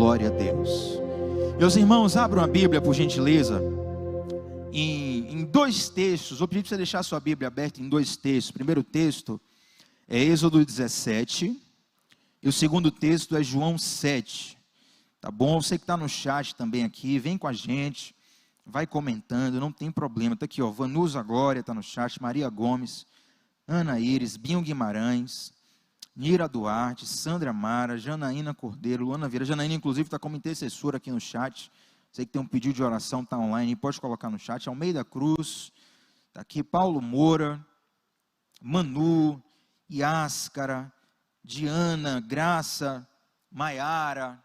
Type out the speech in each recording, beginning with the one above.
Glória a Deus. Meus irmãos, abram a Bíblia, por gentileza, em dois textos. Vou pedir para você deixar a sua Bíblia aberta em dois textos. O primeiro texto é Êxodo 17, e o segundo texto é João 7. Tá bom? Você que está no chat também aqui, vem com a gente, vai comentando, não tem problema. Está aqui, ó, Vanusa Glória está no chat, Maria Gomes, Ana Iris, Binho Guimarães, Nira Duarte, Sandra Mara, Janaína Cordeiro, Luana Vieira. Janaína, inclusive, está como intercessora aqui no chat. Você que tem um pedido de oração, está online, pode colocar no chat. Almeida Cruz, está aqui, Paulo Moura, Manu, Iáscara, Diana, Graça, Maiara.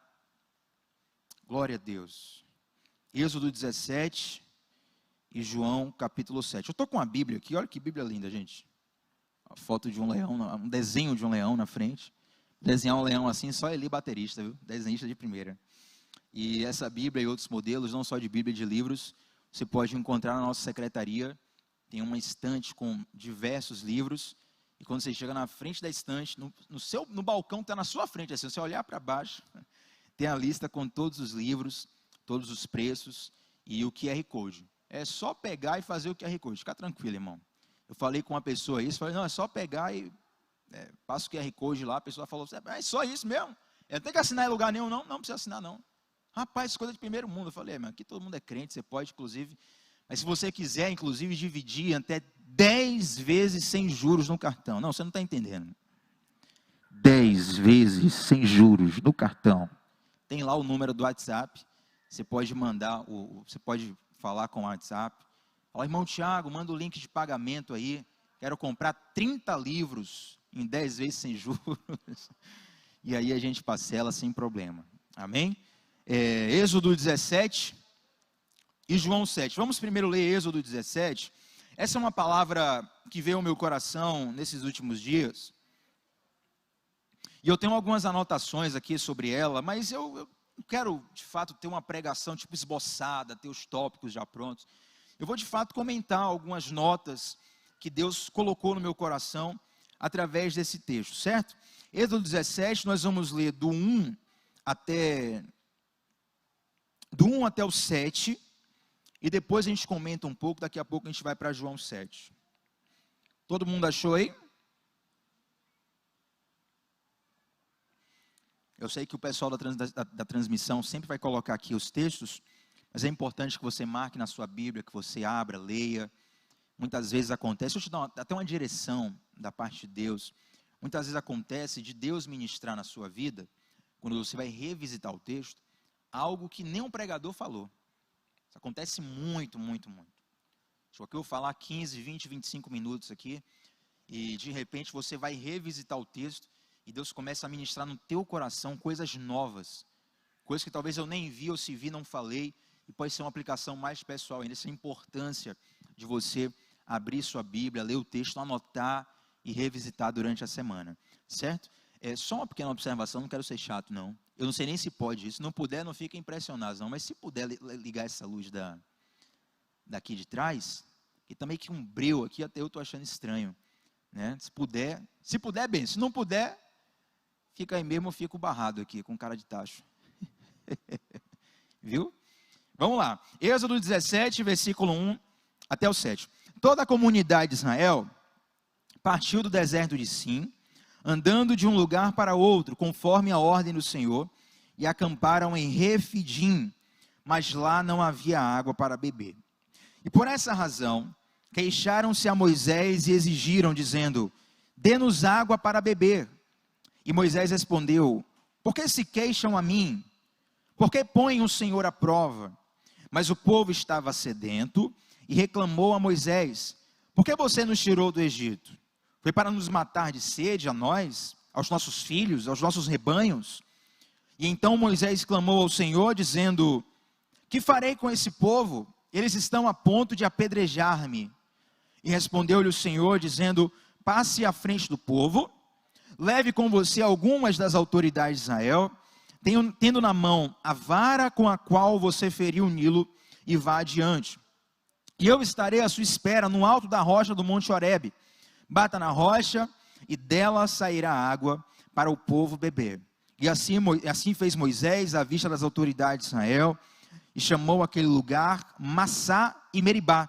Glória a Deus. Êxodo 17 e João capítulo 7. Eu estou com a Bíblia aqui, olha que Bíblia linda, gente. A foto de um leão, um desenho de um leão na frente. Desenhar um leão assim, só Eli baterista, viu? Desenhista de primeira. E essa Bíblia e outros modelos, não só de Bíblia e de livros, você pode encontrar na nossa secretaria. Tem uma estante com diversos livros. E quando você chega na frente da estante, no balcão que está na sua frente, assim, você olhar para baixo, tem a lista com todos os livros, todos os preços e o QR Code. É só pegar e fazer o QR Code. Fica tranquilo, irmão. Eu falei com uma pessoa isso, falei, não, é só pegar e passa o QR Code lá. A pessoa falou, é só isso mesmo? Eu não tenho que assinar em lugar nenhum, não? Não precisa assinar, não. Rapaz, coisa de primeiro mundo. Eu falei, aqui todo mundo é crente, você pode, inclusive, mas se você quiser, inclusive, dividir até 10 vezes sem juros no cartão. Não, você não está entendendo. 10 vezes sem juros no cartão. Tem lá o número do WhatsApp, você pode mandar, você pode falar com o WhatsApp. Fala, irmão Tiago, manda o link de pagamento aí, quero comprar 30 livros em 10 vezes sem juros. E aí a gente parcela sem problema. Amém? Êxodo 17 e João 7. Vamos primeiro ler Êxodo 17. Essa é uma palavra que veio ao meu coração nesses últimos dias. E eu tenho algumas anotações aqui sobre ela, mas eu quero, de fato, ter uma pregação tipo esboçada, ter os tópicos já prontos. Eu vou, de fato, comentar algumas notas que Deus colocou no meu coração através desse texto, certo? Êxodo 17, nós vamos ler do 1 até o 7, e depois a gente comenta um pouco, daqui a pouco a gente vai para João 7. Todo mundo achou aí? Eu sei que o pessoal da transmissão sempre vai colocar aqui os textos, mas é importante que você marque na sua Bíblia, que você abra, leia. Muitas vezes acontece, deixa eu te dar até uma direção da parte de Deus. Muitas vezes acontece de Deus ministrar na sua vida, quando você vai revisitar o texto, algo que nem um pregador falou. Isso acontece muito, muito, muito. Só que eu vou falar 15, 20, 25 minutos aqui, e de repente você vai revisitar o texto, e Deus começa a ministrar no teu coração coisas novas, coisas que talvez eu nem vi, ou se vi, não falei, e pode ser uma aplicação mais pessoal ainda. Essa é a importância de você abrir sua Bíblia, ler o texto, anotar e revisitar durante a semana, certo? Só uma pequena observação, não quero ser chato não, eu não sei nem se pode isso, se não puder não fica impressionado não, mas se puder ligar essa luz daqui de trás, que também que um breu aqui, até eu estou achando estranho, né? Se puder bem, se não puder, fica aí mesmo, eu fico barrado aqui, com cara de tacho. Viu? Vamos lá. Êxodo 17, versículo 1 até o 7. Toda a comunidade de Israel partiu do deserto de Sim, andando de um lugar para outro, conforme a ordem do Senhor, e acamparam em Refidim, mas lá não havia água para beber. E por essa razão, queixaram-se a Moisés e exigiram, dizendo, dê-nos água para beber. E Moisés respondeu, por que se queixam a mim? Por que põem o Senhor à prova? Mas o povo estava sedento e reclamou a Moisés, por que você nos tirou do Egito? Foi para nos matar de sede a nós, aos nossos filhos, aos nossos rebanhos? E então Moisés clamou ao Senhor, dizendo, que farei com esse povo? Eles estão a ponto de apedrejar-me. E respondeu-lhe o Senhor, dizendo, passe à frente do povo, leve com você algumas das autoridades de Israel, tendo na mão a vara com a qual você feriu o Nilo, e vá adiante. E eu estarei à sua espera no alto da rocha do Monte Horebe. Bata na rocha, e dela sairá água para o povo beber. E assim fez Moisés à vista das autoridades de Israel, e chamou aquele lugar Massá e Meribá,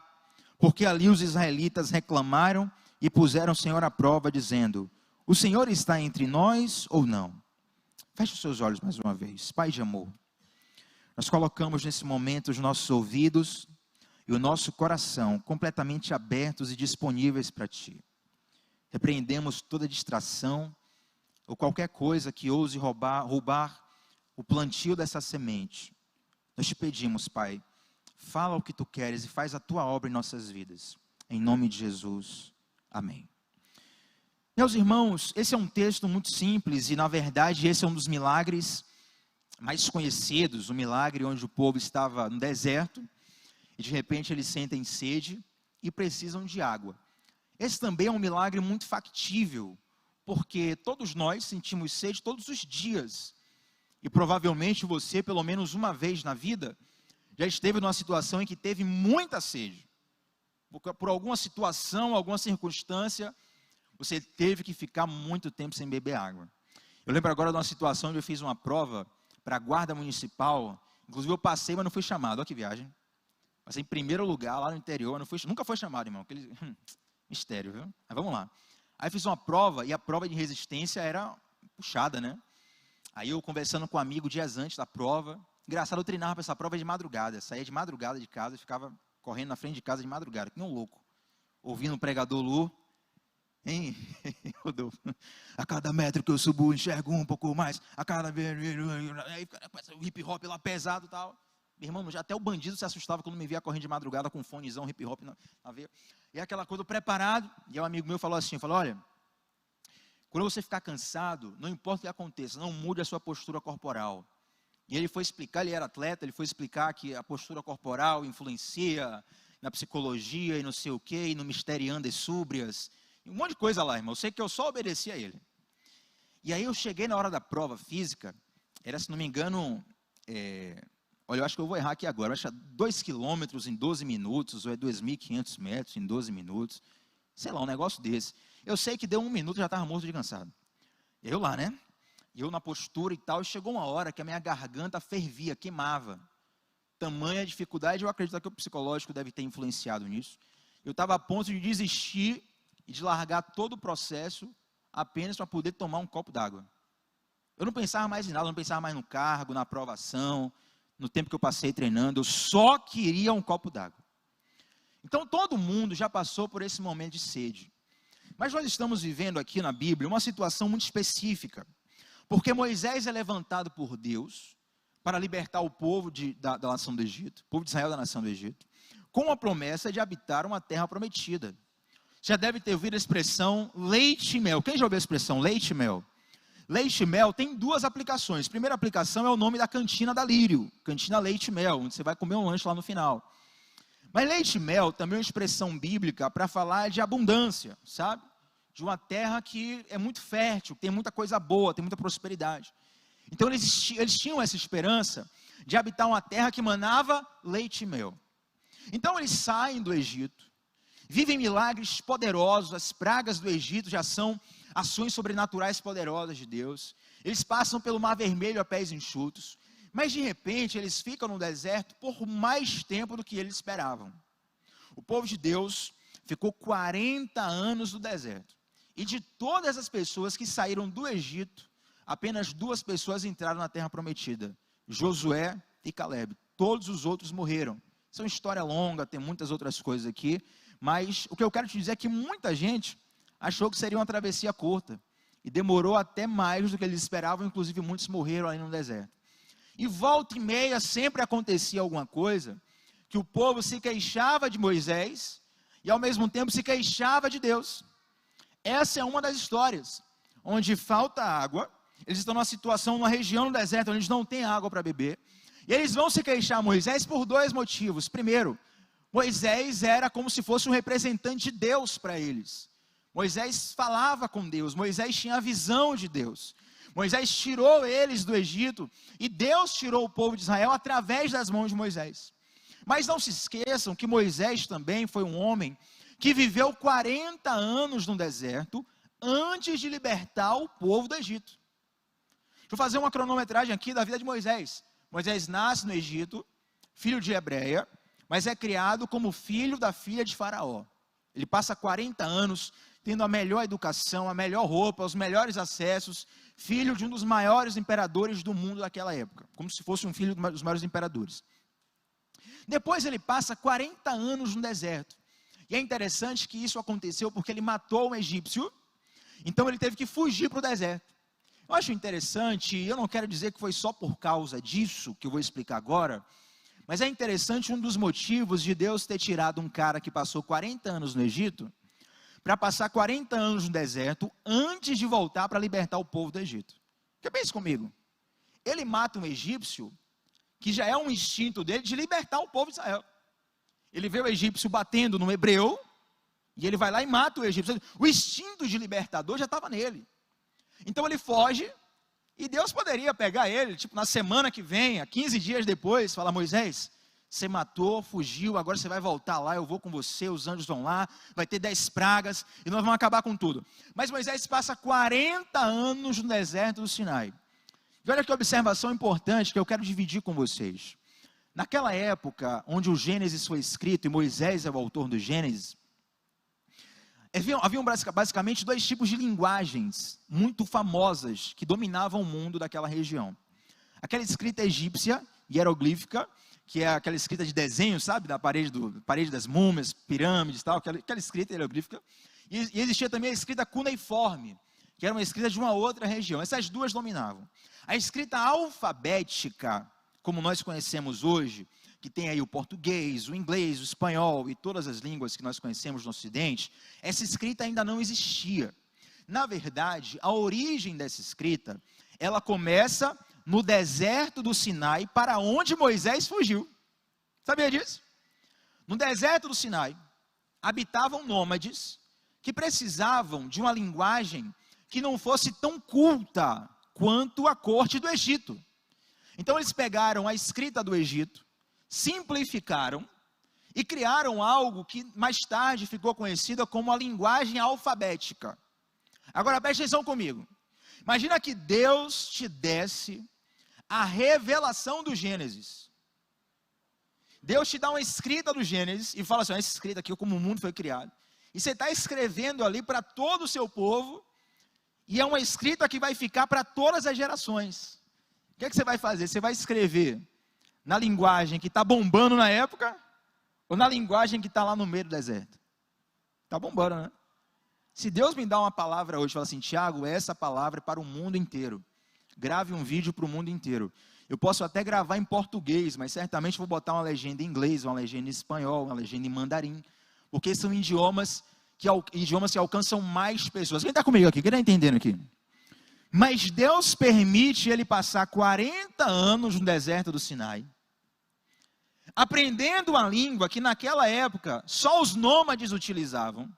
porque ali os israelitas reclamaram e puseram o Senhor à prova, dizendo: o Senhor está entre nós ou não? Feche os seus olhos mais uma vez. Pai de amor, nós colocamos nesse momento os nossos ouvidos e o nosso coração completamente abertos e disponíveis para Ti. Repreendemos toda distração ou qualquer coisa que ouse roubar o plantio dessa semente. Nós te pedimos, Pai, fala o que Tu queres e faz a Tua obra em nossas vidas. Em nome de Jesus. Amém. Meus irmãos, esse é um texto muito simples e, na verdade, esse é um dos milagres mais conhecidos, o milagre onde o povo estava no deserto e, de repente, eles sentem sede e precisam de água. Esse também é um milagre muito factível, porque todos nós sentimos sede todos os dias. E provavelmente você, pelo menos uma vez na vida, já esteve numa situação em que teve muita sede. Por alguma situação, alguma circunstância, você teve que ficar muito tempo sem beber água. Eu lembro agora de uma situação onde eu fiz uma prova para a guarda municipal. Inclusive eu passei, mas não fui chamado. Olha que viagem. Passei em primeiro lugar lá no interior, nunca foi chamado, irmão. Mistério, viu? Mas vamos lá. Aí fiz uma prova, e a prova de resistência era puxada, né? Aí eu conversando com um amigo dias antes da prova. Engraçado, eu treinava para essa prova de madrugada. Saía de madrugada de casa e ficava correndo na frente de casa de madrugada, que nem um louco. Ouvindo o pregador Lu. Hein, Rodolfo? A cada metro que eu subo, enxergo um pouco mais. A cada vez. Aí o hip hop lá pesado e tal. Meu irmão, até o bandido se assustava quando me via correndo de madrugada com um fonezão hip hop na veia. E aquela coisa preparado. E um amigo meu falou assim: olha, quando você ficar cansado, não importa o que aconteça, não mude a sua postura corporal. E ele foi explicar, ele era atleta, ele foi explicar que a postura corporal influencia na psicologia e não sei o quê, e no misteriando e súbrias. Um monte de coisa lá, irmão. Eu sei que eu só obedeci a ele. E aí eu cheguei na hora da prova física, era, se não me engano, olha, eu acho que eu vou errar aqui agora, eu acho 2 quilômetros em 12 minutos, ou é 2.500 metros em 12 minutos, sei lá, um negócio desse. Eu sei que deu 1 minuto e já estava morto de cansado. Eu lá, né? Eu na postura e tal, e chegou uma hora que a minha garganta fervia, queimava. Tamanha dificuldade, eu acredito que o psicológico deve ter influenciado nisso. Eu estava a ponto de desistir e de largar todo o processo apenas para poder tomar um copo d'água. Eu não pensava mais em nada, eu não pensava mais no cargo, na aprovação, no tempo que eu passei treinando, eu só queria um copo d'água. Então todo mundo já passou por esse momento de sede. Mas nós estamos vivendo aqui na Bíblia uma situação muito específica, porque Moisés é levantado por Deus para libertar o povo da nação do Egito, o povo de Israel da nação do Egito, com a promessa de habitar uma terra prometida. Já deve ter ouvido a expressão leite e mel. Quem já ouviu a expressão leite e mel? Leite e mel tem 2 aplicações. A primeira aplicação é o nome da cantina da Lírio, cantina leite e mel, onde você vai comer um lanche lá no final. Mas leite e mel também é uma expressão bíblica para falar de abundância, sabe? De uma terra que é muito fértil, tem muita coisa boa, tem muita prosperidade. Então eles tinham essa esperança de habitar uma terra que manava leite e mel. Então eles saem do Egito, vivem milagres poderosos, as pragas do Egito já são ações sobrenaturais poderosas de Deus. Eles passam pelo Mar Vermelho a pés enxutos, mas de repente eles ficam no deserto por mais tempo do que eles esperavam. O povo de Deus ficou 40 anos no deserto. E de todas as pessoas que saíram do Egito, apenas 2 pessoas entraram na terra prometida: Josué e Caleb. Todos os outros morreram. Isso é uma história longa, tem muitas outras coisas aqui. Mas o que eu quero te dizer é que muita gente achou que seria uma travessia curta. E demorou até mais do que eles esperavam, inclusive muitos morreram aí no deserto. E volta e meia sempre acontecia alguma coisa, que o povo se queixava de Moisés, e ao mesmo tempo se queixava de Deus. Essa é uma das histórias, onde falta água, eles estão numa situação, numa região no deserto, onde eles não têm água para beber, e eles vão se queixar a Moisés por 2 motivos. Primeiro, Moisés era como se fosse um representante de Deus para eles. Moisés falava com Deus, Moisés tinha a visão de Deus. Moisés tirou eles do Egito, e Deus tirou o povo de Israel através das mãos de Moisés. Mas não se esqueçam que Moisés também foi um homem que viveu 40 anos no deserto, antes de libertar o povo do Egito. Deixa eu fazer uma cronometragem aqui da vida de Moisés. Moisés nasce no Egito, filho de Hebreia, mas é criado como filho da filha de Faraó. Ele passa 40 anos tendo a melhor educação, a melhor roupa, os melhores acessos, filho de um dos maiores imperadores do mundo daquela época, como se fosse um filho dos maiores imperadores. Depois ele passa 40 anos no deserto. E é interessante que isso aconteceu porque ele matou um egípcio, então ele teve que fugir para o deserto. Eu acho interessante, eu não quero dizer que foi só por causa disso, que eu vou explicar agora, mas é interessante um dos motivos de Deus ter tirado um cara que passou 40 anos no Egito, para passar 40 anos no deserto, antes de voltar para libertar o povo do Egito. Porque pense comigo, ele mata um egípcio, que já é um instinto dele de libertar o povo de Israel. Ele vê o egípcio batendo no hebreu, e ele vai lá e mata o egípcio. O instinto de libertador já estava nele. Então ele foge, e Deus poderia pegar ele, tipo na semana que vem, 15 dias depois, falar: Moisés, você matou, fugiu, agora você vai voltar lá, eu vou com você, os anjos vão lá, vai ter 10 pragas, e nós vamos acabar com tudo. Mas Moisés passa 40 anos no deserto do Sinai. E olha que observação importante que eu quero dividir com vocês. Naquela época, onde o Gênesis foi escrito, e Moisés é o autor do Gênesis, haviam basicamente dois tipos de linguagens muito famosas que dominavam o mundo daquela região. Aquela escrita egípcia, hieroglífica, que é aquela escrita de desenho, sabe, da parede das múmias, pirâmides e tal, aquela escrita hieroglífica. E existia também a escrita cuneiforme, que era uma escrita de uma outra região. Essas duas dominavam. A escrita alfabética, como nós conhecemos hoje, que tem aí o português, o inglês, o espanhol e todas as línguas que nós conhecemos no Ocidente, essa escrita ainda não existia. Na verdade, a origem dessa escrita, ela começa no deserto do Sinai, para onde Moisés fugiu. Sabia disso? No deserto do Sinai, habitavam nômades que precisavam de uma linguagem que não fosse tão culta quanto a corte do Egito. Então eles pegaram a escrita do Egito, simplificaram e criaram algo que mais tarde ficou conhecida como a linguagem alfabética. Agora preste atenção comigo. Imagina que Deus te desse a revelação do Gênesis. Deus te dá uma escrita do Gênesis e fala assim: essa escrita aqui é como o mundo foi criado. E você está escrevendo ali para todo o seu povo, e é uma escrita que vai ficar para todas as gerações. O que é que você vai fazer? Você vai escrever na linguagem que está bombando na época, ou na linguagem que está lá no meio do deserto? Está bombando, né? Se Deus me dá uma palavra hoje, fala assim: Tiago, essa palavra é para o mundo inteiro. Grave um vídeo para o mundo inteiro. Eu posso até gravar em português, mas certamente vou botar uma legenda em inglês, uma legenda em espanhol, uma legenda em mandarim, porque são idiomas que alcançam mais pessoas. Quem está comigo aqui? Quem está entendendo aqui? Mas Deus permite ele passar 40 anos no deserto do Sinai, aprendendo uma língua que naquela época só os nômades utilizavam.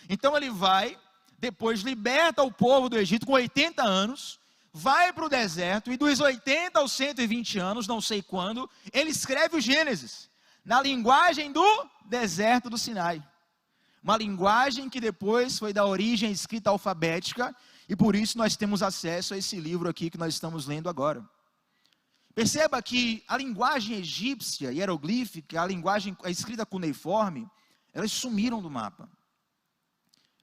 Então ele vai, depois liberta o povo do Egito com 80 anos, vai para o deserto, e dos 80 aos 120 anos, não sei quando, ele escreve o Gênesis, na linguagem do deserto do Sinai. Uma linguagem que depois foi da origem escrita alfabética, e por isso nós temos acesso a esse livro aqui que nós estamos lendo agora. Perceba que a linguagem egípcia, hieroglífica, a escrita cuneiforme, elas sumiram do mapa.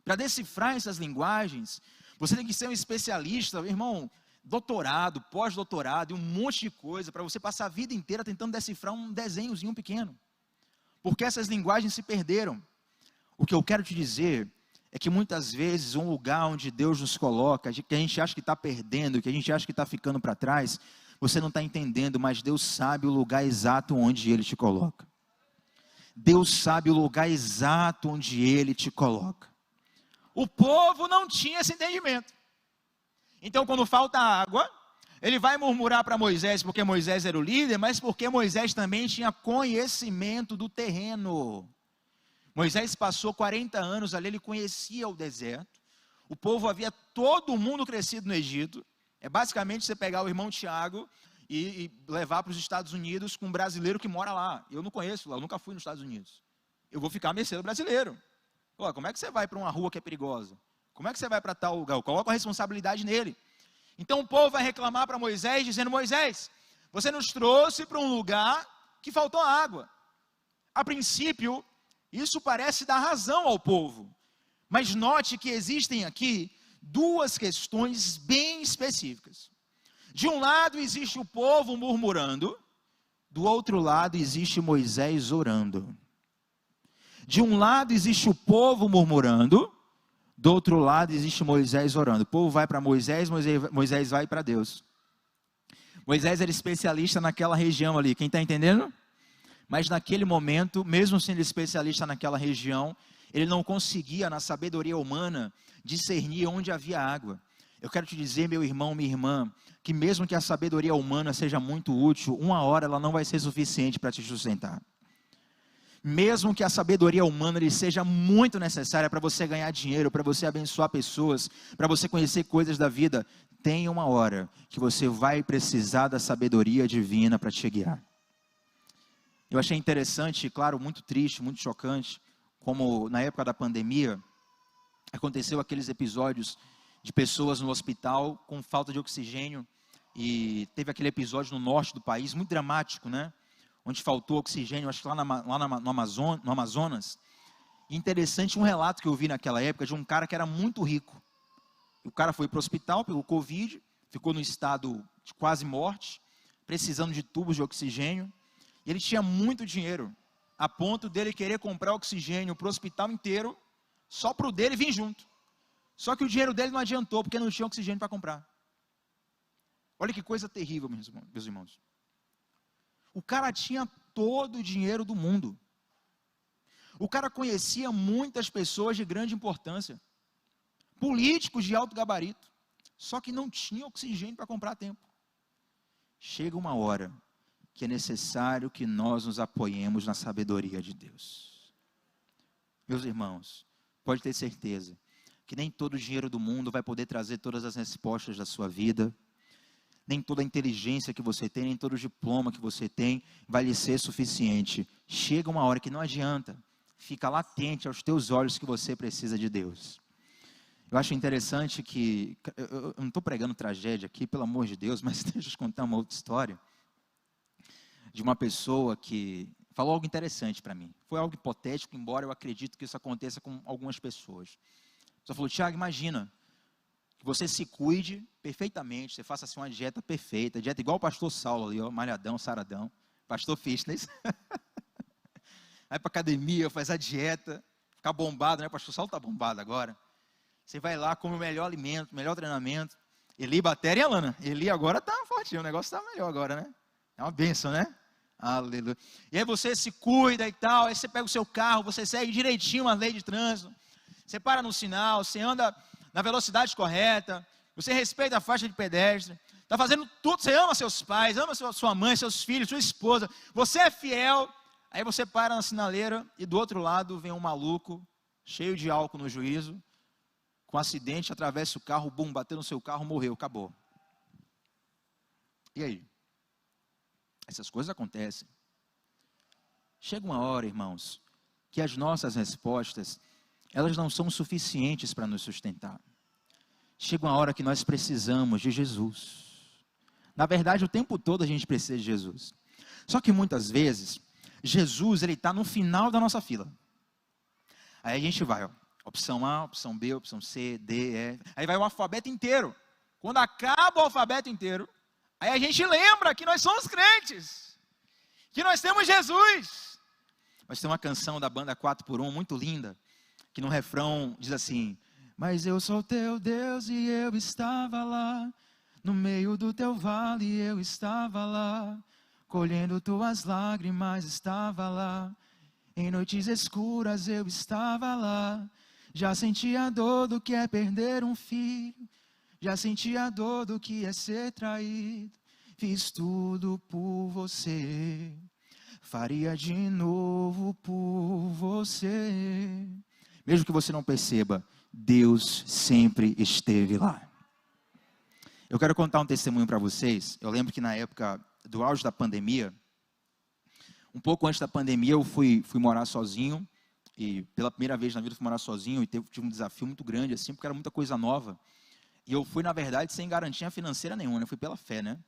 Para decifrar essas linguagens, você tem que ser um especialista, irmão, doutorado, pós-doutorado e um monte de coisa, para você passar a vida inteira tentando decifrar um desenhozinho pequeno. Porque essas linguagens se perderam. O que eu quero te dizer é que muitas vezes um lugar onde Deus nos coloca, que a gente acha que está perdendo, que a gente acha que está ficando para trás, você não está entendendo, mas Deus sabe o lugar exato onde Ele te coloca. Deus sabe o lugar exato onde Ele te coloca. O povo não tinha esse entendimento. Então, quando falta água, ele vai murmurar para Moisés, porque Moisés era o líder, mas porque Moisés também tinha conhecimento do terreno. Moisés passou 40 anos ali, ele conhecia o deserto. O povo havia todo mundo crescido no Egito. É basicamente você pegar o irmão Tiago e levar para os Estados Unidos com um brasileiro que mora lá. Eu não conheço lá, eu nunca fui nos Estados Unidos. Eu vou ficar à mercê do brasileiro. Pô, como é que você vai para uma rua que é perigosa? Como é que você vai para tal lugar? Coloca a responsabilidade nele. Então o povo vai reclamar para Moisés, dizendo: Moisés, você nos trouxe para um lugar que faltou água. A princípio, isso parece dar razão ao povo. Mas note que existem aqui duas questões bem específicas. De um lado existe o povo murmurando, do outro lado existe Moisés orando. De um lado existe o povo murmurando, do outro lado existe Moisés orando. O povo vai para Moisés, Moisés vai para Deus. Moisés era especialista naquela região ali, quem está entendendo? Mas naquele momento, mesmo sendo especialista naquela região, ele não conseguia, na sabedoria humana, discernir onde havia água. Eu quero te dizer, meu irmão, minha irmã, que mesmo que a sabedoria humana seja muito útil, uma hora ela não vai ser suficiente para te sustentar. Mesmo que a sabedoria humana lhe seja muito necessária para você ganhar dinheiro, para você abençoar pessoas, para você conhecer coisas da vida, tem uma hora que você vai precisar da sabedoria divina para te guiar. Eu achei interessante, claro, muito triste, muito chocante, como na época da pandemia, aconteceu aqueles episódios de pessoas no hospital com falta de oxigênio, e teve aquele episódio no norte do país, muito dramático, né? Onde faltou oxigênio, acho que lá no Amazonas. E interessante um relato que eu vi naquela época de um cara que era muito rico. O cara foi para o hospital, pegou Covid, ficou no estado de quase morte, precisando de tubos de oxigênio. E ele tinha muito dinheiro, a ponto dele querer comprar oxigênio para o hospital inteiro, só para o dele vir junto. Só que o dinheiro dele não adiantou, porque não tinha oxigênio para comprar. Olha que coisa terrível, meus irmãos. O cara tinha todo o dinheiro do mundo. O cara conhecia muitas pessoas de grande importância. Políticos de alto gabarito. Só que não tinha oxigênio para comprar a tempo. Chega uma hora que é necessário que nós nos apoiemos na sabedoria de Deus. Meus irmãos, pode ter certeza que nem todo o dinheiro do mundo vai poder trazer todas as respostas da sua vida. Nem toda a inteligência que você tem, nem todo o diploma que você tem vai lhe ser suficiente. Chega uma hora que não adianta, fica latente aos teus olhos que você precisa de Deus. Eu acho interessante que, eu não estou pregando tragédia aqui, pelo amor de Deus, mas deixa eu te contar uma outra história, de uma pessoa que falou algo interessante para mim. Foi algo hipotético, embora eu acredito que isso aconteça com algumas pessoas. A pessoa falou: Tiago, imagina, que você se cuide perfeitamente, você faça assim uma dieta perfeita, dieta igual o pastor Saulo ali, ó, malhadão, saradão, pastor fitness. Vai para academia, faz a dieta, ficar bombado, né? O pastor Saulo está bombado agora. Você vai lá, come o melhor alimento, melhor treinamento. Eli Batéria e Alana. Eli agora está fortinho, o negócio está melhor agora, né? É uma bênção, né? Aleluia. E aí você se cuida e tal, aí você pega o seu carro, você segue direitinho a lei de trânsito. Você para no sinal, você anda na velocidade correta, você respeita a faixa de pedestre, está fazendo tudo, você ama seus pais, ama sua mãe, seus filhos, sua esposa, você é fiel, aí você para na sinaleira e do outro lado vem um maluco, cheio de álcool no juízo, com um acidente, atravessa o carro, bum, bateu no seu carro, morreu, acabou. E aí? Essas coisas acontecem. Chega uma hora, irmãos, que as nossas respostas, elas não são suficientes para nos sustentar. Chega uma hora que nós precisamos de Jesus. Na verdade, o tempo todo a gente precisa de Jesus. Só que muitas vezes, Jesus, ele está no final da nossa fila. Aí a gente vai, ó, opção A, opção B, opção C, D, E. Aí vai o alfabeto inteiro. Quando acaba o alfabeto inteiro, aí a gente lembra que nós somos crentes. Que nós temos Jesus. Mas tem uma canção da banda 4x1 muito linda, que no refrão diz assim: mas eu sou teu Deus e eu estava lá, no meio do teu vale eu estava lá, colhendo tuas lágrimas estava lá, em noites escuras eu estava lá, já senti a dor do que é perder um filho, já senti a dor do que é ser traído, fiz tudo por você, faria de novo por você. Mesmo que você não perceba, Deus sempre esteve lá. Eu quero contar um testemunho para vocês. Eu lembro que na época do auge da pandemia, um pouco antes da pandemia, eu fui morar sozinho. E pela primeira vez na vida eu fui morar sozinho e tive um desafio muito grande, assim, porque era muita coisa nova. E eu fui, na verdade, sem garantia financeira nenhuma, né? Eu fui pela fé, né?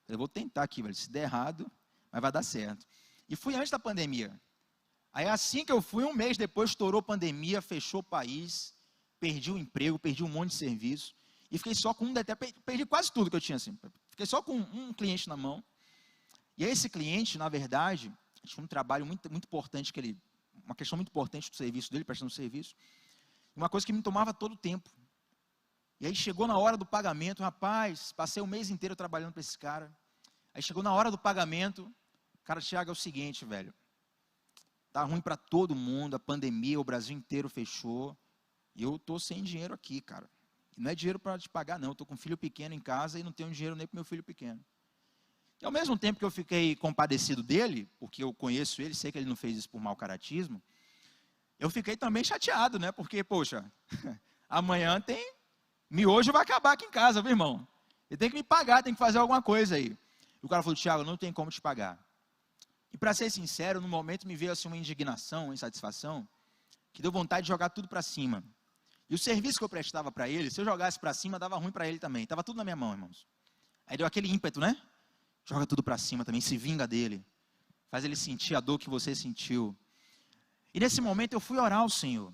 Eu vou tentar aqui, velho. Se der errado, mas vai dar certo. E fui antes da pandemia. Aí assim que eu fui, um mês depois, estourou a pandemia, fechou o país, perdi o emprego, perdi um monte de serviço. E fiquei só com perdi quase tudo que eu tinha, assim. Fiquei só com um cliente na mão. E aí esse cliente, na verdade, tinha um trabalho muito, muito importante, uma questão muito importante do serviço dele, prestando serviço. Uma coisa que me tomava todo o tempo. E aí chegou na hora do pagamento, rapaz, passei o mês inteiro trabalhando para esse cara. Aí chegou na hora do pagamento, cara, Thiago, é o seguinte, velho. Tá ruim para todo mundo, a pandemia, o Brasil inteiro fechou. E eu tô sem dinheiro aqui, cara. E não é dinheiro para te pagar, não. Eu tô com um filho pequeno em casa e não tenho dinheiro nem para meu filho pequeno. E ao mesmo tempo que eu fiquei compadecido dele, porque eu conheço ele, sei que ele não fez isso por mau caratismo, eu fiquei também chateado, né? Porque, poxa, amanhã miojo vai acabar aqui em casa, viu, irmão? Ele tem que me pagar, tem que fazer alguma coisa aí. E o cara falou, Thiago, não tem como te pagar. E para ser sincero, no momento me veio assim uma indignação, uma insatisfação, que deu vontade de jogar tudo para cima. E o serviço que eu prestava para ele, se eu jogasse para cima, dava ruim para ele também. Estava tudo na minha mão, irmãos. Aí deu aquele ímpeto, né? Joga tudo para cima também, se vinga dele. Faz ele sentir a dor que você sentiu. E nesse momento eu fui orar ao Senhor.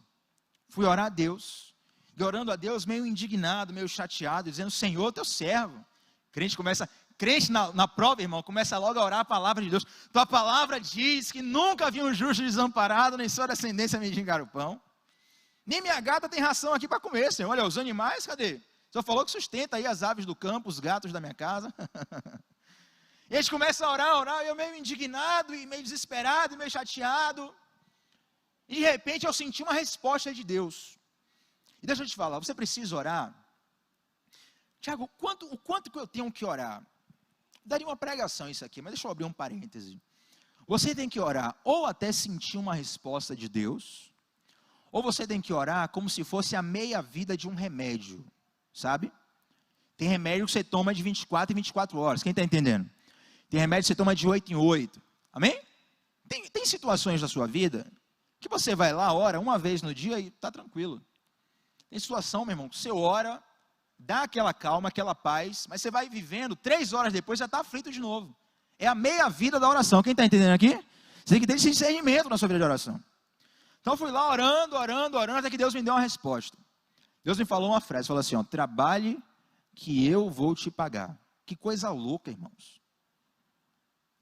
Fui orar a Deus. E orando a Deus, meio indignado, meio chateado, dizendo, Senhor, teu servo. Crente na prova, irmão, começa logo a orar a palavra de Deus. Tua palavra diz que nunca havia um justo desamparado, nem sua descendência mendigar o pão. Nem minha gata tem ração aqui para comer, Senhor. Olha, os animais, cadê? O Senhor falou que sustenta aí as aves do campo, os gatos da minha casa. E a gente começa a orar, eu meio indignado, e meio desesperado, e meio chateado. E de repente eu senti uma resposta de Deus. E deixa eu te falar, você precisa orar. Tiago, o quanto que eu tenho que orar? Daria uma pregação isso aqui, mas deixa eu abrir um parêntese. Você tem que orar ou até sentir uma resposta de Deus, ou você tem que orar como se fosse a meia vida de um remédio, sabe? Tem remédio que você toma de 24 em 24 horas, quem está entendendo? Tem remédio que você toma de 8 em 8, amém? Tem situações da sua vida que você vai lá, ora uma vez no dia e está tranquilo. Tem situação, meu irmão, que você ora, dá aquela calma, aquela paz, mas você vai vivendo, 3 horas depois já está aflito de novo. É a meia vida da oração. Quem está entendendo aqui? Você tem que ter esse discernimento na sua vida de oração. Então eu fui lá orando, até que Deus me deu uma resposta. Deus me falou uma frase, falou assim, ó, trabalhe que eu vou te pagar. Que coisa louca, irmãos.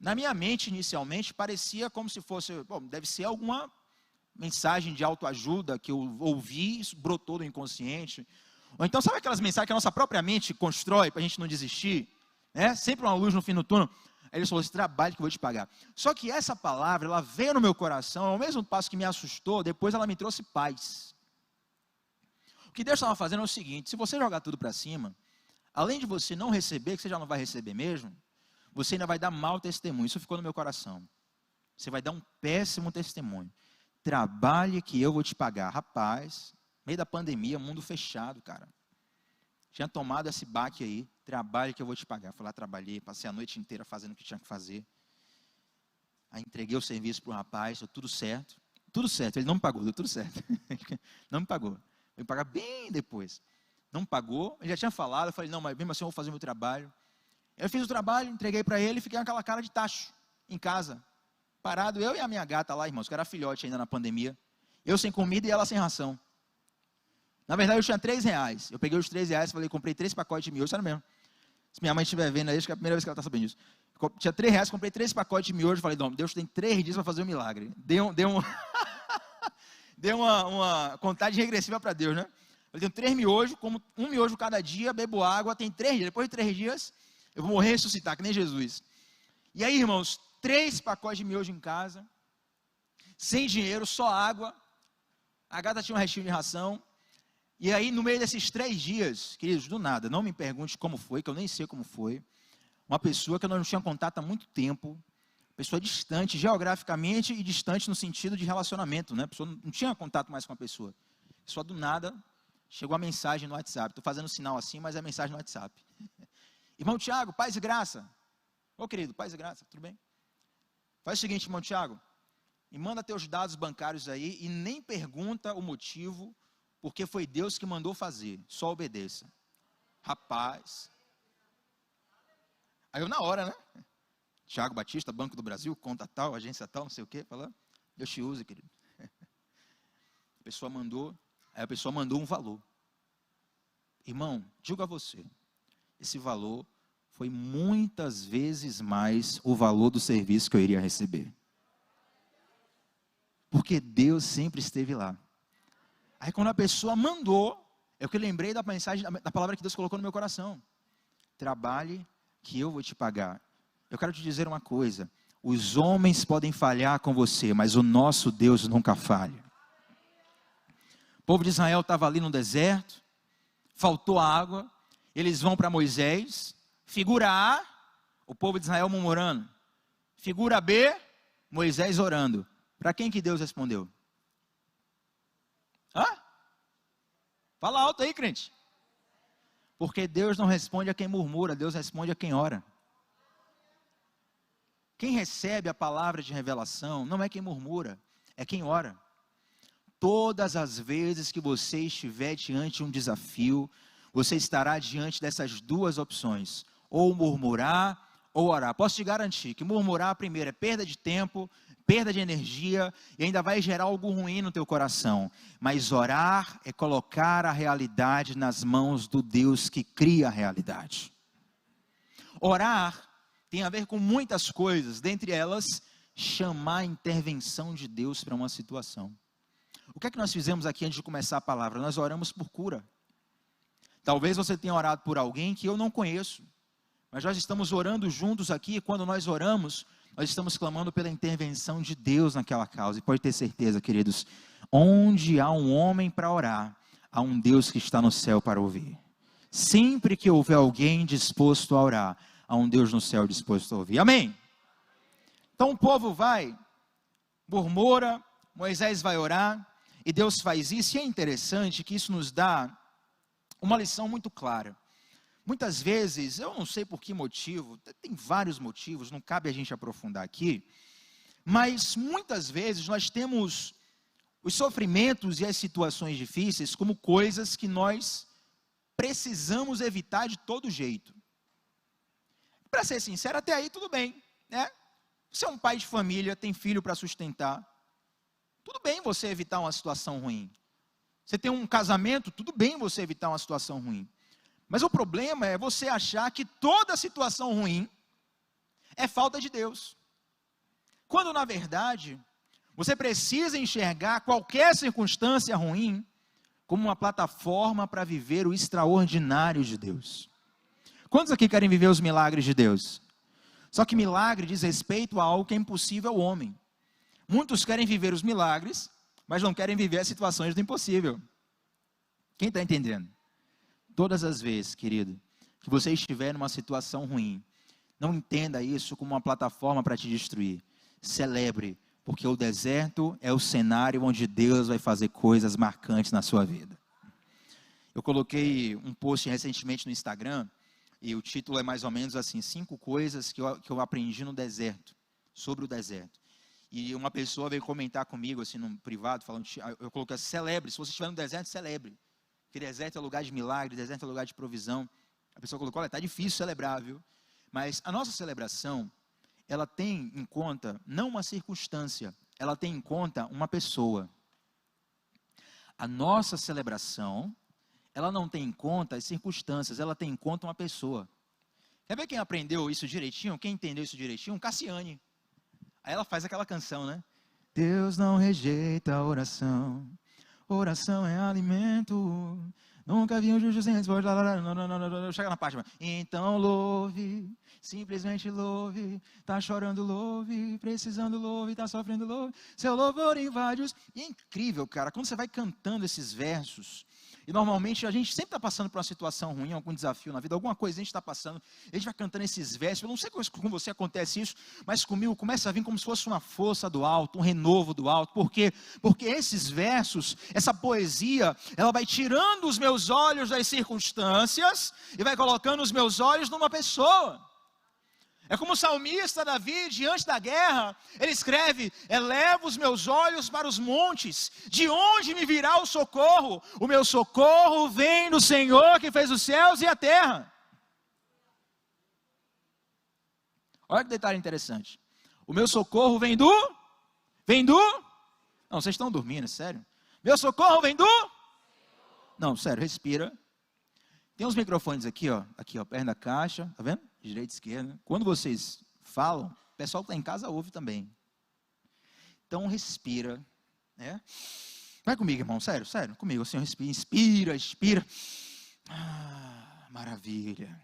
Na minha mente, inicialmente, parecia como se fosse, bom, deve ser alguma mensagem de autoajuda que eu ouvi, isso brotou do inconsciente. Ou então, sabe aquelas mensagens que a nossa própria mente constrói para a gente não desistir? Né? Sempre uma luz no fim do túnel. Aí ele falou, esse trabalho que eu vou te pagar. Só que essa palavra, ela veio no meu coração, ao mesmo passo que me assustou, depois ela me trouxe paz. O que Deus estava fazendo é o seguinte, se você jogar tudo para cima, além de você não receber, que você já não vai receber mesmo, você ainda vai dar mau testemunho. Isso ficou no meu coração. Você vai dar um péssimo testemunho. Trabalhe que eu vou te pagar. Rapaz, meio da pandemia, mundo fechado, cara. Tinha tomado esse baque aí. Trabalhe que eu vou te pagar. Fui lá, trabalhei, passei a noite inteira fazendo o que tinha que fazer. Aí entreguei o serviço para o rapaz, deu tudo certo. Tudo certo, ele não me pagou, deu tudo certo. Não me pagou. Vai me pagar bem depois. Não me pagou, ele já tinha falado, eu falei, não, mas mesmo assim eu vou fazer o meu trabalho. Eu fiz o trabalho, entreguei para ele e fiquei com aquela cara de tacho em casa. Parado, eu e a minha gata lá, irmãos, que era filhote ainda na pandemia. Eu sem comida e ela sem ração. Na verdade, eu tinha R$3. Eu peguei os R$3 e falei, comprei 3 pacotes de miojo, sério mesmo. Se minha mãe estiver vendo aí, acho que é a primeira vez que ela está sabendo disso. Tinha R$3, comprei 3 pacotes de miojo, falei, não, Deus tem 3 dias para fazer um milagre. Deu uma contagem regressiva para Deus, né? Eu tenho 3 miojos, como um miojo cada dia, bebo água, tem 3 dias. Depois de 3 dias, eu vou morrer e ressuscitar, que nem Jesus. E aí, irmãos, 3 pacotes de miojo em casa, sem dinheiro, só água. A gata tinha um restinho de ração. E aí, no meio desses 3 dias, queridos, do nada, não me pergunte como foi, que eu nem sei como foi. Uma pessoa que eu não tinha contato há muito tempo, pessoa distante, geograficamente e distante no sentido de relacionamento, né? A pessoa não tinha contato mais com a pessoa. Só do nada, chegou a mensagem no WhatsApp. Estou fazendo sinal assim, mas é mensagem no WhatsApp. Irmão Tiago, paz e graça. Ô querido, paz e graça, tudo bem? Faz o seguinte, irmão Tiago, me manda teus dados bancários aí e nem pergunta o motivo, porque foi Deus que mandou fazer, só obedeça. Rapaz. Aí eu na hora, né? Tiago Batista, Banco do Brasil, conta tal, agência tal, não sei o quê. Falando, Deus te use, querido. A pessoa mandou um valor. Irmão, digo a você, esse valor foi muitas vezes mais o valor do serviço que eu iria receber. Porque Deus sempre esteve lá. Aí quando a pessoa mandou, é o que eu lembrei da mensagem, da palavra que Deus colocou no meu coração. Trabalhe que eu vou te pagar. Eu quero te dizer uma coisa, os homens podem falhar com você, mas o nosso Deus nunca falha. O povo de Israel estava ali no deserto, faltou água, eles vão para Moisés, figura A, o povo de Israel murmurando, figura B, Moisés orando. Para quem que Deus respondeu? Hã? Fala alto aí, crente. Porque Deus não responde a quem murmura, Deus responde a quem ora. Quem recebe a palavra de revelação não é quem murmura, é quem ora. Todas as vezes que você estiver diante de um desafio, você estará diante dessas duas opções, ou murmurar ou orar. Posso te garantir que murmurar primeiro é perda de tempo, perda de energia e ainda vai gerar algo ruim no teu coração. Mas orar é colocar a realidade nas mãos do Deus que cria a realidade. Orar tem a ver com muitas coisas, dentre elas, chamar a intervenção de Deus para uma situação. O que é que nós fizemos aqui antes de começar a palavra? Nós oramos por cura. Talvez você tenha orado por alguém que eu não conheço, mas nós estamos orando juntos aqui, e quando nós oramos, nós estamos clamando pela intervenção de Deus naquela causa. E pode ter certeza, queridos, onde há um homem para orar, há um Deus que está no céu para ouvir. Sempre que houver alguém disposto a orar, há um Deus no céu disposto a ouvir. Amém? Então o povo vai, murmura, Moisés vai orar, e Deus faz isso. E é interessante que isso nos dá uma lição muito clara. Muitas vezes, eu não sei por que motivo, tem vários motivos, não cabe a gente aprofundar aqui, mas muitas vezes nós temos os sofrimentos e as situações difíceis como coisas que nós precisamos evitar de todo jeito. Para ser sincero, até aí tudo bem, né? Você é um pai de família, tem filho para sustentar, tudo bem você evitar uma situação ruim. Você tem um casamento, tudo bem você evitar uma situação ruim. Mas o problema é você achar que toda situação ruim é falta de Deus. Quando na verdade, você precisa enxergar qualquer circunstância ruim como uma plataforma para viver o extraordinário de Deus. Quantos aqui querem viver os milagres de Deus? Só que milagre diz respeito a algo que é impossível ao homem. Muitos querem viver os milagres, mas não querem viver as situações do impossível. Quem está entendendo? Todas as vezes, querido, que você estiver numa situação ruim, não entenda isso como uma plataforma para te destruir. Celebre, porque o deserto é o cenário onde Deus vai fazer coisas marcantes na sua vida. Eu coloquei um post recentemente no Instagram, e o título é mais ou menos assim, 5 coisas que eu aprendi no deserto, sobre o deserto. E uma pessoa veio comentar comigo, assim, no privado, falando, eu coloquei, celebre, se você estiver no deserto, celebre. Porque deserto é lugar de milagre, deserto é lugar de provisão. A pessoa colocou, olha, está difícil celebrar, viu? Mas a nossa celebração, ela tem em conta, não uma circunstância, ela tem em conta uma pessoa. A nossa celebração, ela não tem em conta as circunstâncias, ela tem em conta uma pessoa. Quer ver quem aprendeu isso direitinho? Quem entendeu isso direitinho? Cassiane. Aí ela faz aquela canção, né? Deus não rejeita a oração. Oração é alimento. Nunca vi um justo sem resposta. Chega na parte. Então louve, simplesmente louve. Tá chorando, louve. Precisando, louve. Tá sofrendo, louve. Seu louvor invade os... E é incrível, cara, quando você vai cantando esses versos. E normalmente a gente sempre está passando por uma situação ruim, algum desafio na vida, alguma coisa a gente está passando, a gente vai cantando esses versos, eu não sei com você acontece isso, mas comigo começa a vir como se fosse uma força do alto, um renovo do alto. Por quê? Porque esses versos, essa poesia, ela vai tirando os meus olhos das circunstâncias e vai colocando os meus olhos numa pessoa. É como o salmista Davi, diante da guerra, ele escreve: eleva os meus olhos para os montes, de onde me virá o socorro? O meu socorro vem do Senhor que fez os céus e a terra. Olha que detalhe interessante. O meu socorro vem do... Não, vocês estão dormindo, é sério. Meu socorro vem do... Não, sério, respira. Tem uns microfones aqui, ó, perto da caixa, tá vendo? Direita e esquerda. Quando vocês falam, o pessoal que está em casa ouve também. Então respira, né? Vai comigo, irmão, sério, comigo, assim, respira, expira. Maravilha.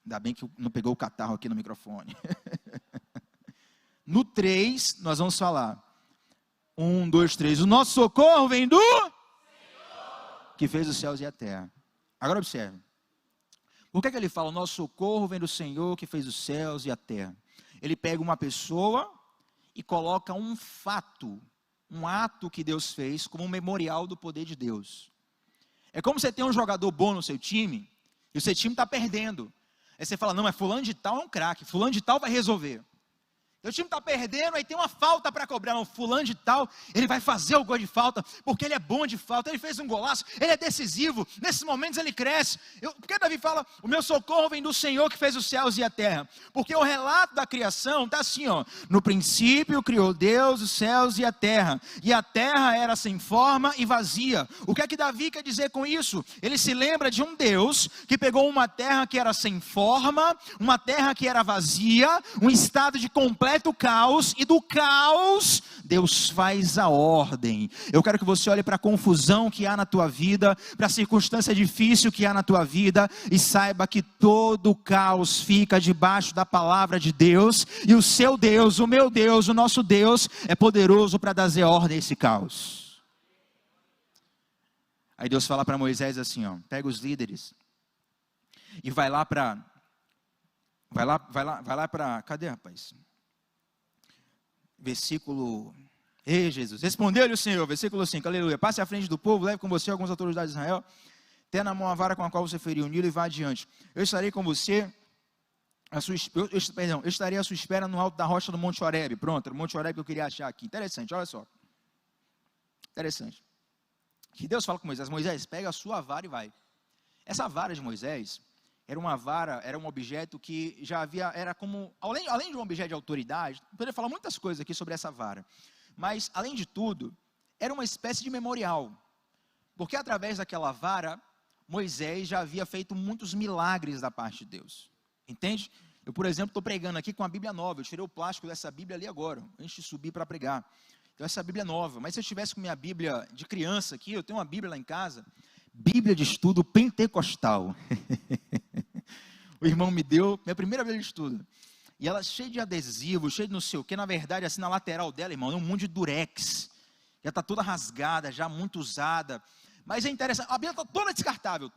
Ainda bem que não pegou o catarro aqui no microfone. No 3, nós vamos falar. 1, 2, 3. O nosso socorro vem do Senhor, que fez os céus e a terra. Agora observe. Por que ele fala, o nosso socorro vem do Senhor que fez os céus e a terra? Ele pega uma pessoa e coloca um fato, um ato que Deus fez como um memorial do poder de Deus. É como você tem um jogador bom no seu time e o seu time está perdendo. Aí você fala, não, mas fulano de tal é um craque, fulano de tal vai resolver. O time está perdendo, aí tem uma falta para cobrar. Não, fulano de tal, ele vai fazer o gol de falta, porque ele é bom de falta, ele fez um golaço, ele é decisivo, nesses momentos ele cresce. Porque Davi fala, o meu socorro vem do Senhor que fez os céus e a terra. Porque o relato da criação está assim, ó, no princípio criou Deus os céus e a terra era sem forma e vazia. O que é que Davi quer dizer com isso? Ele se lembra de um Deus que pegou uma terra que era sem forma, uma terra que era vazia, um estado de completo caos, e do caos Deus faz a ordem. Eu quero que você olhe para a confusão que há na tua vida, para a circunstância difícil que há na tua vida, e saiba que todo o caos fica debaixo da palavra de Deus, e o seu Deus, o meu Deus, o nosso Deus é poderoso para dar ordem a esse caos. Aí Deus fala para Moisés assim, ó, pega os líderes e vai lá para cadê, rapaz? Versículo, ei Jesus, respondeu-lhe o Senhor, versículo 5, aleluia, passe à frente do povo, leve com você algumas autoridades de Israel, tenha na mão a vara com a qual você feriu o Nilo e vá adiante. Eu estarei com você, eu estarei à sua espera no alto da rocha do Monte Horebe. Pronto, era o Monte Horebe que eu queria achar aqui. Interessante, olha só. Interessante. Que Deus fala com Moisés, Moisés, pega a sua vara e vai. Essa vara de Moisés era uma vara, era um objeto que já havia, era como, além de um objeto de autoridade, poderia falar muitas coisas aqui sobre essa vara, mas além de tudo, era uma espécie de memorial, porque através daquela vara, Moisés já havia feito muitos milagres da parte de Deus, entende? Eu, por exemplo, estou pregando aqui com a Bíblia nova, eu tirei o plástico dessa Bíblia ali agora, antes de subir para pregar, então essa Bíblia é nova, mas se eu estivesse com minha Bíblia de criança aqui, eu tenho uma Bíblia lá em casa, Bíblia de estudo pentecostal. O irmão me deu, minha primeira Bíblia de estudo. E ela cheia de adesivo, cheia de não sei o que. Na verdade, assim, na lateral dela, irmão, é um monte de durex. Já está toda rasgada, já muito usada. Mas é interessante, a Bíblia está toda descartável,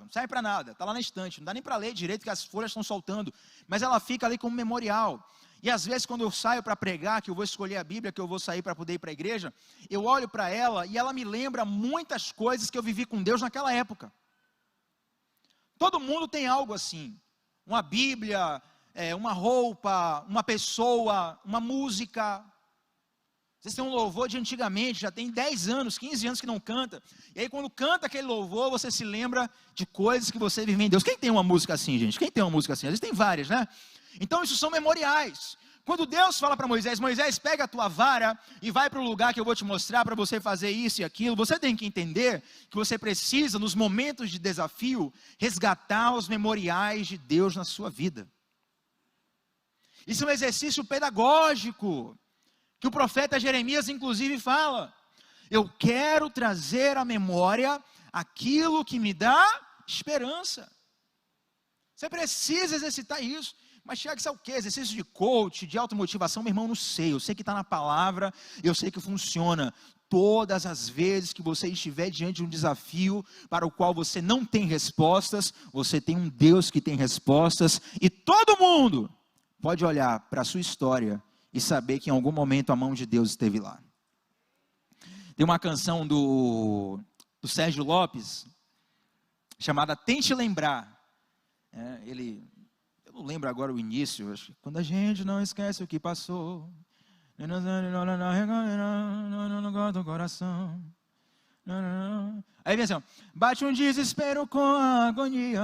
não serve para nada. Está lá na estante, não dá nem para ler direito, que as folhas estão soltando. Mas ela fica ali como memorial. E às vezes quando eu saio para pregar, que eu vou escolher a Bíblia, que eu vou sair para poder ir para a igreja, eu olho para ela e ela me lembra muitas coisas que eu vivi com Deus naquela época. Todo mundo tem algo assim, uma Bíblia, uma roupa, uma pessoa, uma música. Vocês têm um louvor de antigamente, já tem 10 anos, 15 anos que não canta. E aí quando canta aquele louvor, você se lembra de coisas que você vive em Deus. Quem tem uma música assim, gente? Quem tem uma música assim? Às vezes tem várias, né? Então isso são memoriais. Quando Deus fala para Moisés, Moisés, pega a tua vara e vai para o lugar que eu vou te mostrar para você fazer isso e aquilo. Você tem que entender que você precisa, nos momentos de desafio, resgatar os memoriais de Deus na sua vida. Isso é um exercício pedagógico, que o profeta Jeremias inclusive fala. Eu quero trazer à memória aquilo que me dá esperança. Você precisa exercitar isso. Mas Tiago, isso é o quê? Exercício de coach, de automotivação? Meu irmão, não sei. Eu sei que está na palavra, eu sei que funciona. Todas as vezes que você estiver diante de um desafio para o qual você não tem respostas, você tem um Deus que tem respostas. E todo mundo pode olhar para a sua história e saber que em algum momento a mão de Deus esteve lá. Tem uma canção do Sérgio Lopes, chamada Tente Lembrar. não lembro agora o início, acho que quando a gente não esquece o que passou, não guarda o coração. Aí vem assim, ó, bate um desespero com a agonia.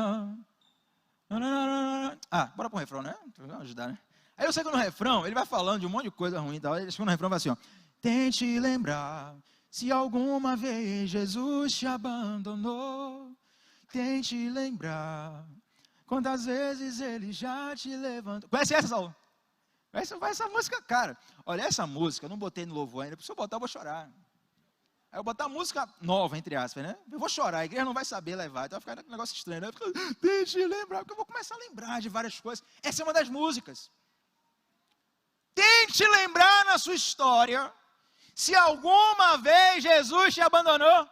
Bora pro refrão, né? Vamos ajudar, né? Aí eu sei que no refrão, ele vai falando de um monte de coisa ruim e tal. Ele chega no refrão e vai assim, ó, tente lembrar, se alguma vez Jesus te abandonou, tente lembrar, quantas vezes ele já te levantou. Conhece essa, Saulo? Conhece essa música? Cara, olha, essa música, eu não botei no louvor ainda, se eu botar eu vou chorar. Aí eu botar música nova, entre aspas, né? Eu vou chorar, a igreja não vai saber levar, então vai ficar um negócio estranho, né? Deixa eu lembrar, porque eu vou começar a lembrar de várias coisas. Essa é uma das músicas. Tente lembrar na sua história, se alguma vez Jesus te abandonou.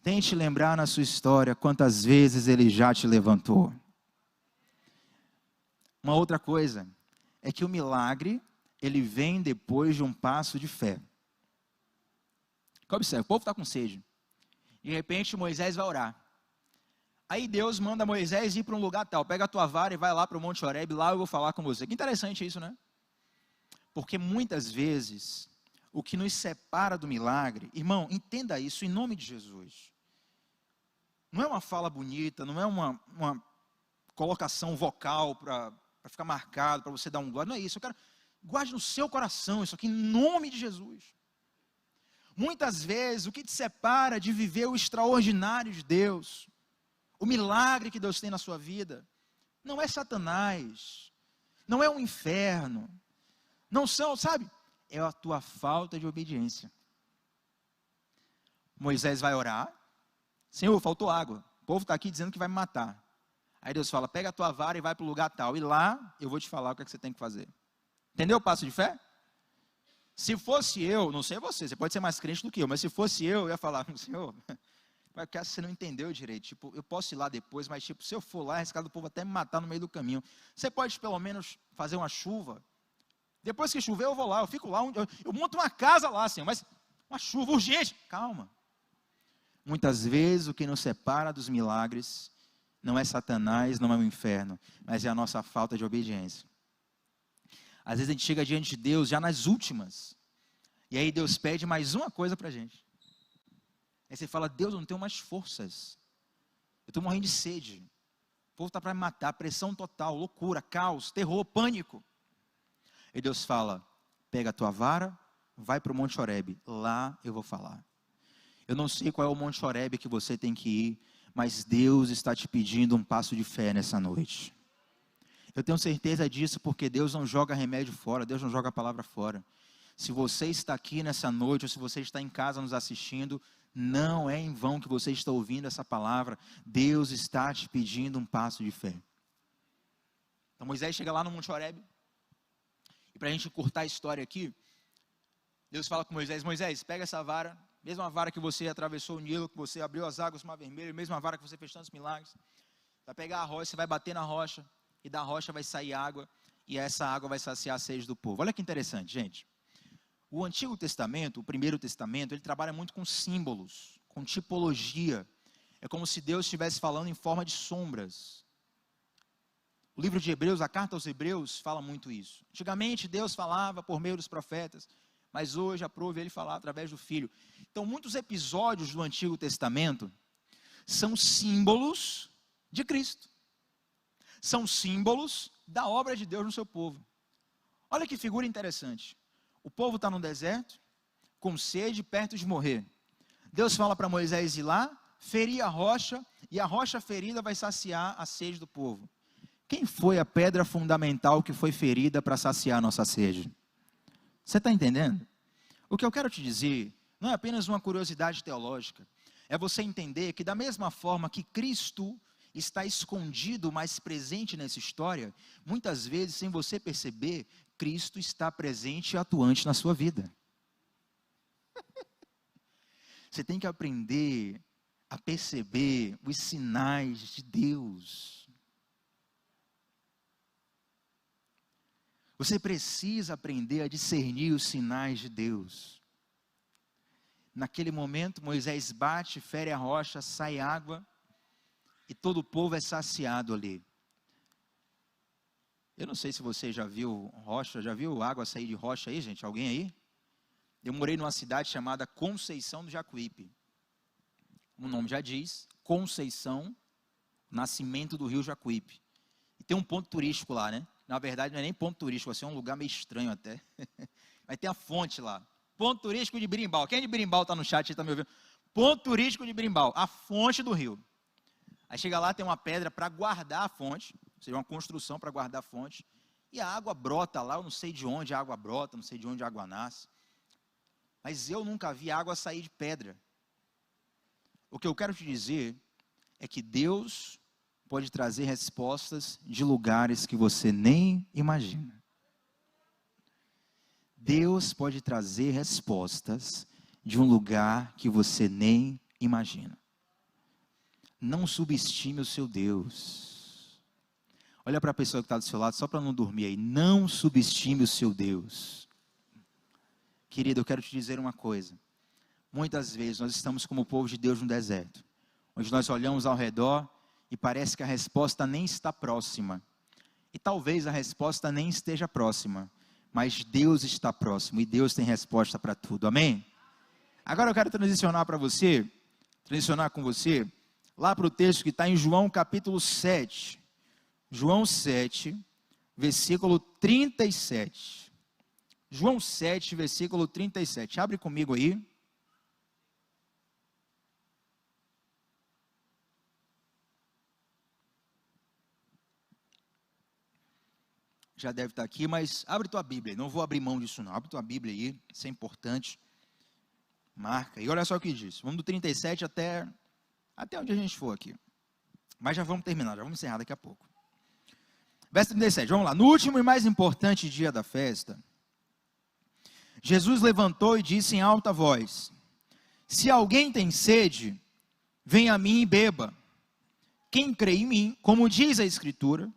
Tente lembrar na sua história, quantas vezes Ele já te levantou. Uma outra coisa, é que o milagre, ele vem depois de um passo de fé. Observe, o povo está com sede. De repente Moisés vai orar. Aí Deus manda Moisés ir para um lugar tal. Pega a tua vara e vai lá para o Monte Horebe. Lá eu vou falar com você. Que interessante isso, né? Porque muitas vezes, o que nos separa do milagre, irmão, entenda isso em nome de Jesus. Não é uma fala bonita, não é uma colocação vocal para ficar marcado, para você dar um glória. Não é isso. Eu quero... Guarde no seu coração isso aqui, em nome de Jesus. Muitas vezes, o que te separa de viver o extraordinário de Deus, o milagre que Deus tem na sua vida, não é Satanás, não é o inferno, não são, sabe? É a tua falta de obediência. Moisés vai orar, Senhor, faltou água, o povo está aqui dizendo que vai me matar. Aí Deus fala, pega a tua vara e vai para o lugar tal, e lá eu vou te falar o que é que você tem que fazer. Entendeu o passo de fé? Se fosse eu, não sei você pode ser mais crente do que eu, mas se fosse eu ia falar, Senhor, porque você não entendeu direito, tipo, eu posso ir lá depois, mas tipo, se eu for lá, arriscado o povo até me matar no meio do caminho. Você pode pelo menos fazer uma chuva, depois que chover eu vou lá, eu fico lá, eu monto uma casa lá, Senhor, mas uma chuva urgente, calma. Muitas vezes o que nos separa dos milagres não é Satanás, não é o inferno, mas é a nossa falta de obediência. Às vezes a gente chega diante de Deus já nas últimas. E aí Deus pede mais uma coisa para a gente. Aí você fala, Deus, eu não tenho mais forças. Eu estou morrendo de sede. O povo está para me matar, pressão total, loucura, caos, terror, pânico. E Deus fala, pega a tua vara, vai para o Monte Horebe. Lá eu vou falar. Eu não sei qual é o Monte Horebe que você tem que ir, mas Deus está te pedindo um passo de fé nessa noite. Eu tenho certeza disso porque Deus não joga remédio fora, Deus não joga a palavra fora. Se você está aqui nessa noite, ou se você está em casa nos assistindo, não é em vão que você está ouvindo essa palavra. Deus está te pedindo um passo de fé. Então Moisés chega lá no Monte Horebe, e para a gente encurtar a história aqui, Deus fala com Moisés, Moisés, pega essa vara, mesma vara que você atravessou o Nilo, que você abriu as águas do Mar Vermelho, mesma vara que você fez tantos milagres, vai pegar a rocha, você vai bater na rocha, e da rocha vai sair água, e essa água vai saciar a sede do povo. Olha que interessante, gente. O Antigo Testamento, o Primeiro Testamento, ele trabalha muito com símbolos, com tipologia. É como se Deus estivesse falando em forma de sombras. O livro de Hebreus, a carta aos Hebreus, fala muito isso. Antigamente Deus falava por meio dos profetas, mas hoje aprove ele falar através do Filho. Então muitos episódios do Antigo Testamento são símbolos de Cristo. São símbolos da obra de Deus no seu povo. Olha que figura interessante. O povo está no deserto, com sede, perto de morrer. Deus fala para Moisés ir lá, ferir a rocha, e a rocha ferida vai saciar a sede do povo. Quem foi a pedra fundamental que foi ferida para saciar a nossa sede? Você está entendendo? O que eu quero te dizer não é apenas uma curiosidade teológica. É você entender que da mesma forma que Cristo está escondido, mas presente nessa história, muitas vezes, sem você perceber, Cristo está presente e atuante na sua vida. Você tem que aprender a perceber os sinais de Deus. Você precisa aprender a discernir os sinais de Deus. Naquele momento, Moisés bate, fere a rocha, sai água. e todo o povo é saciado ali. Eu não sei se você já viu rocha, já viu água sair de rocha aí, gente? Alguém aí? Eu morei numa cidade chamada Conceição do Jacuípe. O nome já diz, Conceição, nascimento do rio Jacuípe. E tem um ponto turístico lá, né? Na verdade não é nem ponto turístico, vai ser um lugar meio estranho até. Mas tem a fonte lá. Ponto turístico de Berimbau. Quem é de Berimbau está no chat e está me ouvindo? Ponto turístico de Berimbau, a fonte do rio. Aí chega lá, tem uma pedra para guardar a fonte, ou seja, uma construção para guardar a fonte. E a água brota lá, eu não sei de onde a água brota, não sei de onde a água nasce. Mas eu nunca vi água sair de pedra. O que eu quero te dizer é que Deus pode trazer respostas de lugares que você nem imagina. Deus pode trazer respostas de um lugar que você nem imagina. Não subestime o seu Deus. Olha para a pessoa que está do seu lado, só para não dormir aí. Não subestime o seu Deus. Querido, eu quero te dizer uma coisa. Muitas vezes nós estamos como o povo de Deus no deserto, onde nós olhamos ao redor e parece que a resposta nem está próxima. E talvez a resposta nem esteja próxima, mas Deus está próximo e Deus tem resposta para tudo. Amém? Agora eu quero transicionar com você, lá para o texto que está em João capítulo 7. João 7, versículo 37. João 7, versículo 37. Abre comigo aí. Já deve estar aqui, mas abre tua Bíblia. Não vou abrir mão disso não. Abre tua Bíblia aí, isso é importante. Marca. E olha só o que diz. Vamos do 37 até onde a gente for aqui. Mas já vamos terminar, já vamos encerrar daqui a pouco. Verso 37, vamos lá. No último e mais importante dia da festa, Jesus levantou e disse em alta voz: se alguém tem sede, venha a mim e beba. Quem crê em mim, como diz a Escritura,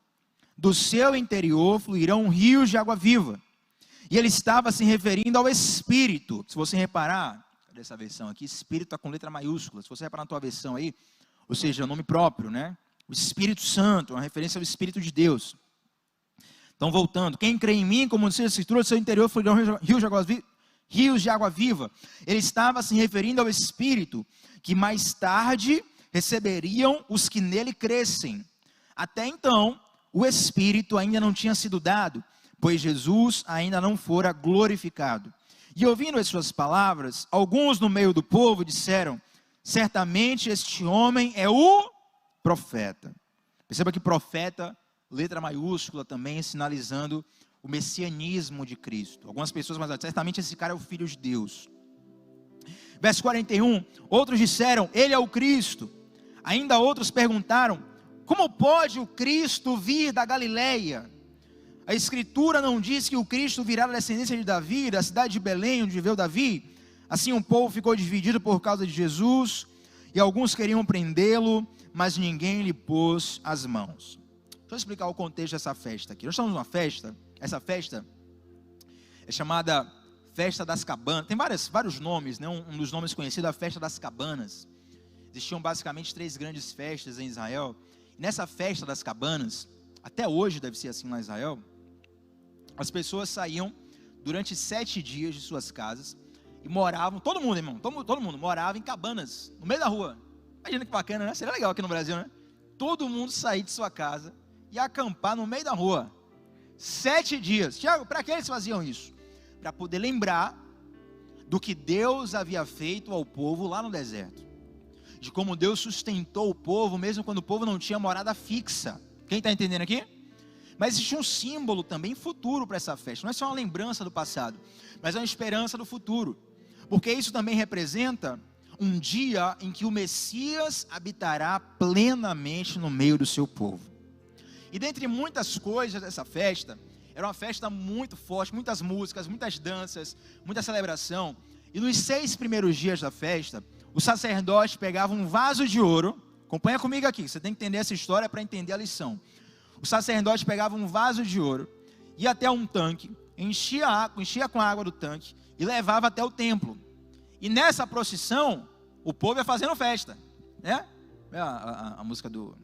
do seu interior fluirão rios de água viva. E ele estava se referindo ao Espírito. Se você reparar, cadê essa versão aqui? Espírito está com letra maiúscula. Se você reparar na tua versão aí, ou seja, o nome próprio, né? O Espírito Santo, uma referência ao Espírito de Deus. Então, voltando, quem crê em mim, como diz a Escritura, do seu interior fluirão rios de água viva. Ele estava se referindo ao Espírito, que mais tarde receberiam os que nele crescem. Até então, o Espírito ainda não tinha sido dado, pois Jesus ainda não fora glorificado. E ouvindo as suas palavras, alguns no meio do povo disseram: certamente este homem é o profeta. Perceba que profeta, letra maiúscula também, sinalizando o messianismo de Cristo. Algumas pessoas, mas certamente esse cara é o Filho de Deus. Verso 41, outros disseram: ele é o Cristo. Ainda outros perguntaram: como pode o Cristo vir da Galileia? A Escritura não diz que o Cristo virá da descendência de Davi, da cidade de Belém, onde viveu Davi? Assim o povo ficou dividido por causa de Jesus, e alguns queriam prendê-lo, mas ninguém lhe pôs as mãos. Deixa eu explicar o contexto dessa festa aqui. Nós estamos numa festa, essa festa é chamada Festa das Cabanas. Tem vários nomes, né? Um dos nomes conhecidos é a Festa das Cabanas. Existiam basicamente 3 grandes festas em Israel. E nessa Festa das Cabanas, até hoje deve ser assim lá em Israel, as pessoas saíam durante 7 dias de suas casas e moravam, todo mundo, irmão, todo mundo morava em cabanas, no meio da rua. Imagina que bacana, né? Seria legal aqui no Brasil, né? Todo mundo sair de sua casa e acampar no meio da rua. 7 dias. Tiago, para que eles faziam isso? Para poder lembrar do que Deus havia feito ao povo lá no deserto. De como Deus sustentou o povo, mesmo quando o povo não tinha morada fixa. Quem está entendendo aqui? Mas existe um símbolo também futuro para essa festa. Não é só uma lembrança do passado, mas é uma esperança do futuro. Porque isso também representa um dia em que o Messias habitará plenamente no meio do seu povo. E dentre muitas coisas dessa festa, era uma festa muito forte, muitas músicas, muitas danças, muita celebração. E nos 6 primeiros dias da festa, o sacerdote pegava um vaso de ouro. Acompanha comigo aqui, você tem que entender essa história para entender a lição. O sacerdote pegava um vaso de ouro, ia até um tanque, enchia com a água do tanque e levava até o templo. E nessa procissão, o povo ia fazendo festa, né? É a música do...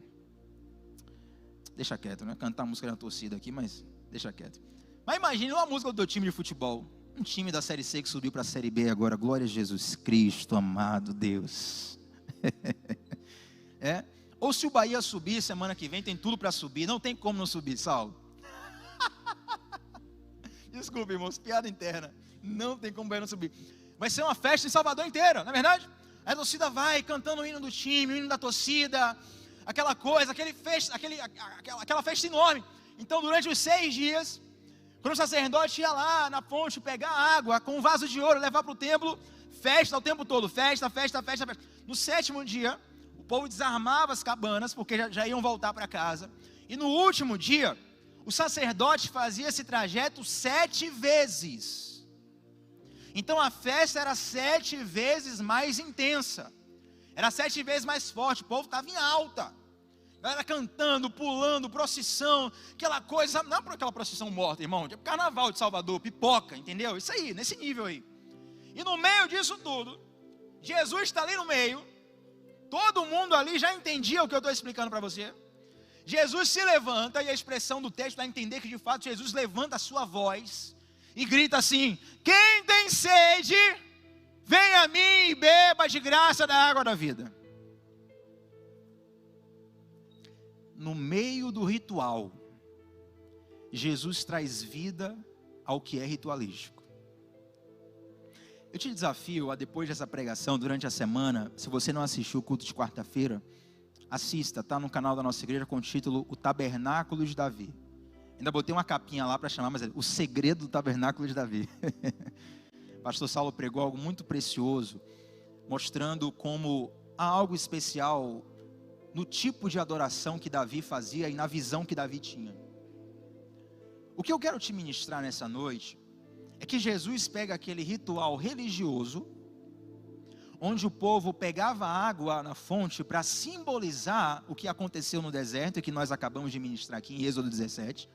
Deixa quieto, né? Cantar a música da torcida aqui, mas deixa quieto. Mas imagine uma música do teu time de futebol. Um time da Série C que subiu para a Série B agora. Glória a Jesus Cristo, amado Deus. Ou se o Bahia subir semana que vem, tem tudo para subir. Não tem como não subir, Saulo. Desculpa, irmãos, piada interna. Não tem como o Bahia não subir. Vai ser uma festa em Salvador inteira, não é verdade? A torcida vai cantando o hino do time, o hino da torcida, aquela coisa, aquela festa enorme. Então, durante os 6 dias, quando o sacerdote ia lá na fonte pegar água com um vaso de ouro, levar para o templo, festa o tempo todo, festa. No 7º dia, o povo desarmava as cabanas, porque já iam voltar para casa. E no último dia, o sacerdote fazia esse trajeto 7 vezes. Então a festa era 7 vezes mais intensa, era 7 vezes mais forte, o povo estava em alta, a galera cantando, pulando, procissão, aquela coisa, não é aquela procissão morta, irmão, tipo carnaval de Salvador, pipoca, entendeu? Isso aí, nesse nível aí. E no meio disso tudo, Jesus está ali no meio, todo mundo ali já entendia o que eu estou explicando para você. Jesus se levanta, e a expressão do texto dá a entender que de fato Jesus levanta a sua voz e grita assim: quem tem sede, vem a mim e beba de graça da água da vida. No meio do ritual, Jesus traz vida ao que é ritualístico. Eu te desafio a, depois dessa pregação, durante a semana, se você não assistiu o culto de quarta-feira, assista, está no canal da nossa igreja com o título O Tabernáculo de Davi. Ainda botei uma capinha lá para chamar, mas é o segredo do tabernáculo de Davi. Pastor Saulo pregou algo muito precioso, mostrando como há algo especial no tipo de adoração que Davi fazia e na visão que Davi tinha. O que eu quero te ministrar nessa noite é que Jesus pega aquele ritual religioso, onde o povo pegava água na fonte para simbolizar o que aconteceu no deserto, e que nós acabamos de ministrar aqui em Êxodo 17.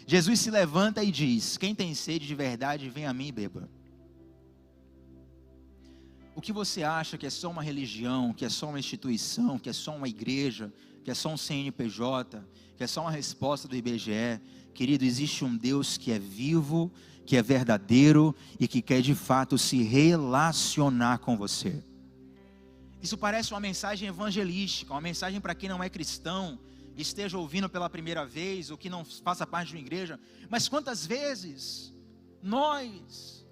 Jesus se levanta e diz: quem tem sede de verdade, vem a mim e beba. O que você acha que é só uma religião, que é só uma instituição, que é só uma igreja, que é só um CNPJ, que é só uma resposta do IBGE, querido, existe um Deus que é vivo, que é verdadeiro e que quer de fato se relacionar com você. Isso parece uma mensagem evangelística, uma mensagem para quem não é cristão, esteja ouvindo pela primeira vez, ou que não faça parte de uma igreja. Mas quantas vezes nós,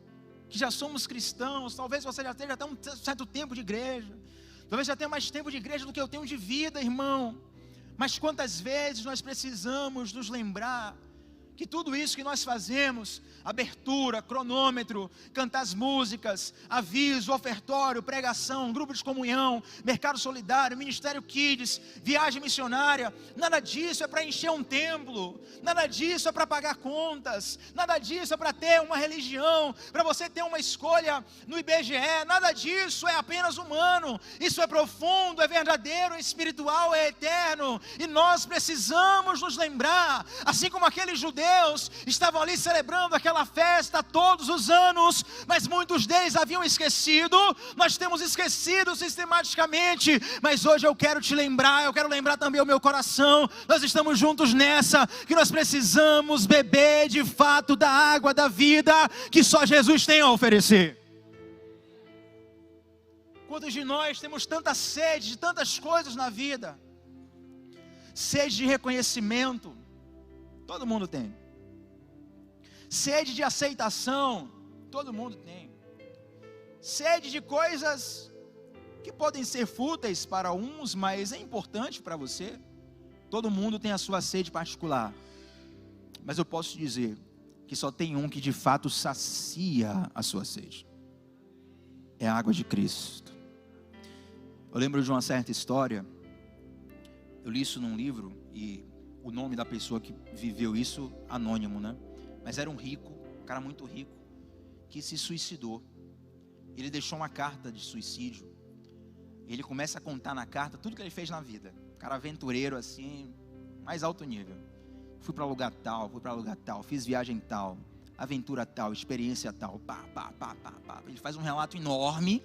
que já somos cristãos, talvez você já tenha até um certo tempo de igreja, talvez já tenha mais tempo de igreja do que eu tenho de vida, irmão, mas quantas vezes nós precisamos nos lembrar que tudo isso que nós fazemos, abertura, cronômetro, cantar as músicas, aviso, ofertório, pregação, grupo de comunhão, mercado solidário, ministério Kids, viagem missionária, nada disso é para encher um templo, nada disso é para pagar contas, nada disso é para ter uma religião, para você ter uma escolha no IBGE, nada disso é apenas humano, isso é profundo, é verdadeiro, é espiritual, é eterno, e nós precisamos nos lembrar, assim como aqueles judeus estavam ali celebrando aquela festa todos os anos, mas muitos deles haviam esquecido, nós temos esquecido sistematicamente, mas hoje eu quero te lembrar, eu quero lembrar também o meu coração, nós estamos juntos nessa, que nós precisamos beber de fato da água da vida, que só Jesus tem a oferecer. Quantos de nós temos tanta sede de tantas coisas na vida? Sede de reconhecimento, todo mundo tem. Sede de aceitação, todo mundo tem. Sede de coisas que podem ser fúteis para uns, mas é importante para você. Todo mundo tem a sua sede particular. Mas eu posso te dizer que só tem um que de fato sacia a sua sede. É a água de Cristo. Eu lembro de uma certa história. Eu li isso num livro e o nome da pessoa que viveu isso, anônimo, né? Mas era um rico, um cara muito rico, que se suicidou. Ele deixou uma carta de suicídio. Ele começa a contar na carta tudo que ele fez na vida. Um cara aventureiro assim, mais alto nível. Fui para lugar tal, fiz viagem tal, aventura tal, experiência tal, pá. Ele faz um relato enorme.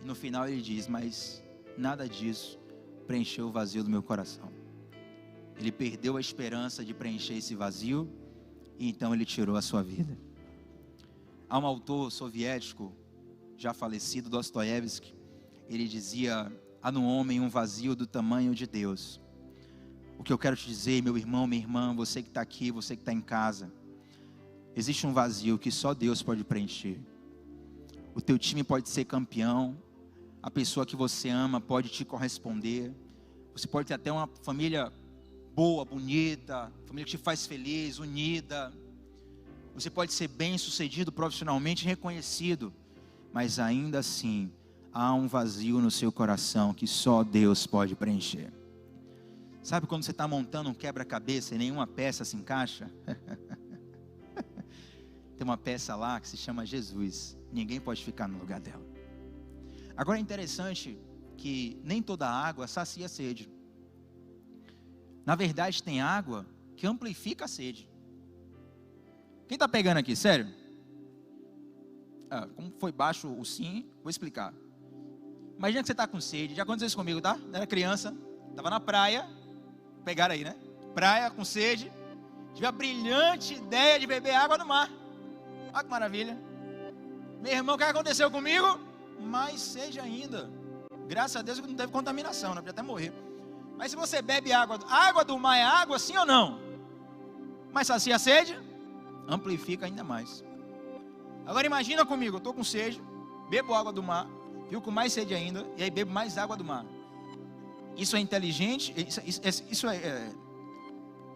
E no final ele diz: mas nada disso preencheu o vazio do meu coração. Ele perdeu a esperança de preencher esse vazio, e então ele tirou a sua vida. Há um autor soviético, já falecido, Dostoiévski, ele dizia: há no homem um vazio do tamanho de Deus. O que eu quero te dizer, meu irmão, minha irmã, você que está aqui, você que está em casa, existe um vazio que só Deus pode preencher. O teu time pode ser campeão, a pessoa que você ama pode te corresponder, você pode ter até uma família boa, bonita, família que te faz feliz, unida, você pode ser bem sucedido profissionalmente, reconhecido, mas ainda assim há um vazio no seu coração que só Deus pode preencher. Sabe quando você está montando um quebra-cabeça e nenhuma peça se encaixa? Tem uma peça lá que se chama Jesus, ninguém pode ficar no lugar dela. Agora é interessante que nem toda água sacia a sede. Na verdade tem água que amplifica a sede. Quem está pegando aqui, sério? Como foi baixo o sim, vou explicar. Imagina que você está com sede, já aconteceu isso comigo, tá? Eu era criança, estava na praia, pegaram aí, né? Praia com sede, tive a brilhante ideia de beber água do mar. Olha que maravilha. Meu irmão, o que aconteceu comigo? Mais sede ainda. Graças a Deus que não teve contaminação, né? Podia até morrer. Mas se você bebe água do mar é água, sim ou não? Mas sacia a sede, amplifica ainda mais. Agora imagina comigo, eu estou com sede, bebo água do mar, fico com mais sede ainda, e aí bebo mais água do mar. Isso é inteligente?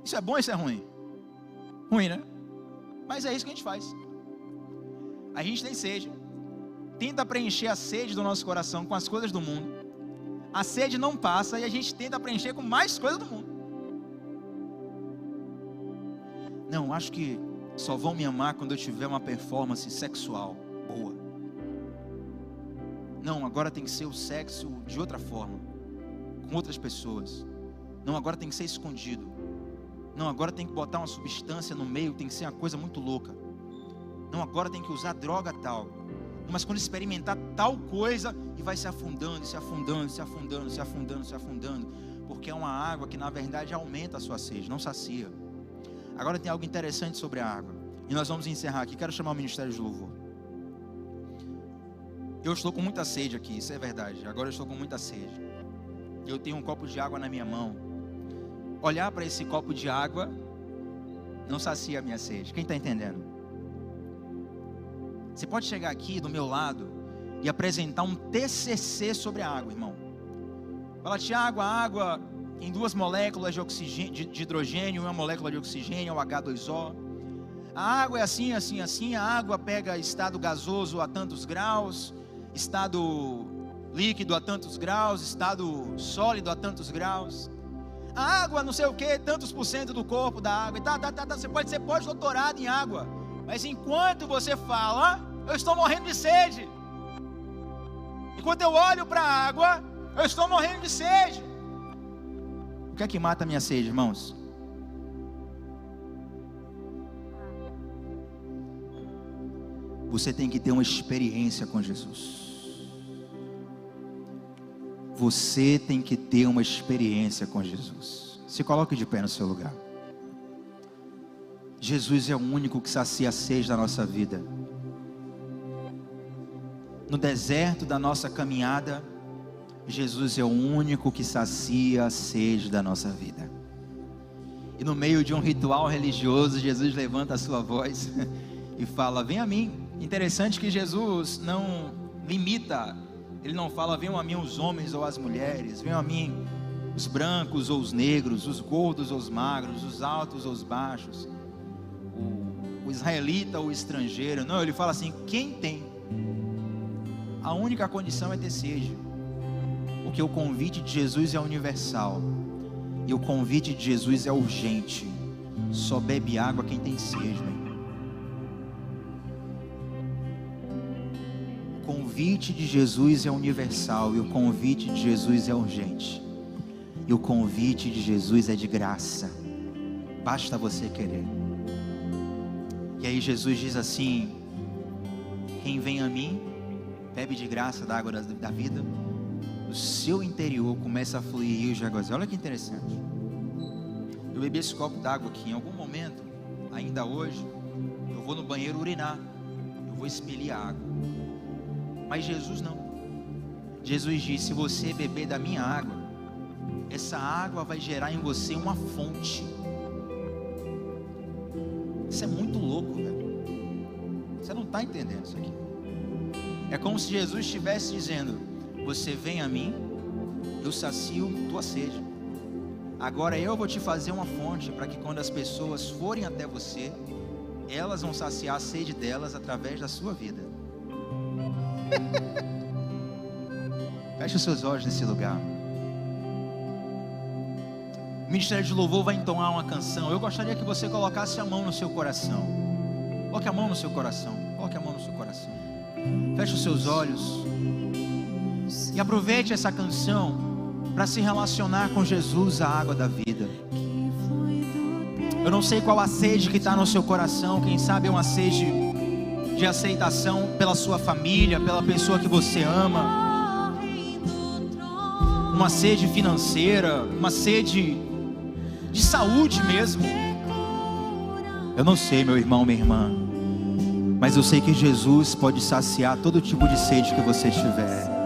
Isso é bom ou isso é ruim? Ruim, né? Mas é isso que a gente faz. A gente tem sede, tenta preencher a sede do nosso coração com as coisas do mundo. A sede não passa e a gente tenta preencher com mais coisas do mundo. Não, acho que só vão me amar quando eu tiver uma performance sexual boa. Não, agora tem que ser o sexo de outra forma, com outras pessoas. Não, agora tem que ser escondido. Não, agora tem que botar uma substância no meio, tem que ser uma coisa muito louca. Não, agora tem que usar droga tal. Mas quando experimentar tal coisa, e vai se afundando, se afundando, se afundando, se afundando, se afundando, porque é uma água que na verdade aumenta a sua sede, não sacia. Agora tem algo interessante sobre a água, e nós vamos encerrar aqui. Quero chamar o Ministério de Louvor. Eu estou com muita sede aqui, isso é verdade. Agora eu estou com muita sede. Eu tenho um copo de água na minha mão. Olhar para esse copo de água não sacia a minha sede. Quem está entendendo? Você pode chegar aqui do meu lado e apresentar um TCC sobre a água, irmão. Fala, Tiago, a água tem 2 moléculas de oxigênio, de hidrogênio, uma molécula de oxigênio, o H2O. A água é assim, assim, assim. A água pega estado gasoso a tantos graus, estado líquido a tantos graus, estado sólido a tantos graus. A água não sei o que, tantos % do corpo da água. Você pode ser pós-doutorado em água, mas enquanto você fala, eu estou morrendo de sede. Enquanto eu olho para a água, eu estou morrendo de sede. O que é que mata a minha sede, irmãos? Você tem que ter uma experiência com Jesus. Você tem que ter uma experiência com Jesus. Se coloque de pé no seu lugar. Jesus é o único que sacia a sede da nossa vida. No deserto da nossa caminhada, Jesus é o único que sacia a sede da nossa vida. E no meio de um ritual religioso, Jesus levanta a sua voz e fala, vem a mim. Interessante que Jesus não limita, ele não fala, venham a mim os homens ou as mulheres, venham a mim os brancos ou os negros, os gordos ou os magros, os altos ou os baixos, o israelita ou o estrangeiro. Não, ele fala assim, quem tem? A única condição é ter sede, porque o convite de Jesus é universal, e o convite de Jesus é urgente. Só bebe água quem tem sede, meu irmão. O convite de Jesus é universal, e o convite de Jesus é urgente, e o convite de Jesus é de graça, basta você querer. E aí Jesus diz assim, quem vem a mim, bebe de graça da água da vida. do seu interior começa a fluir rios de águas. Olha que interessante. Eu bebi esse copo d'água aqui. Em algum momento, ainda hoje, eu vou no banheiro urinar. Eu vou expelir a água. Mas Jesus não. Jesus disse: se você beber da minha água, essa água vai gerar em você uma fonte. Isso é muito louco, velho. Você não está entendendo isso aqui. É como se Jesus estivesse dizendo: você vem a mim, eu sacio tua sede. Agora eu vou te fazer uma fonte, para que quando as pessoas forem até você, elas vão saciar a sede delas através da sua vida. Feche os seus olhos nesse lugar. O Ministério de Louvor vai entoar uma canção. Eu gostaria que você colocasse a mão no seu coração. Coloque a mão no seu coração. Coloque a mão no seu coração. Feche os seus olhos e aproveite essa canção para se relacionar com Jesus, a água da vida. Eu não sei qual a sede que está no seu coração. Quem sabe é uma sede de aceitação pela sua família, pela pessoa que você ama. Uma sede financeira, uma sede de saúde mesmo. Eu não sei, meu irmão, minha irmã, mas eu sei que Jesus pode saciar todo tipo de sede que você tiver.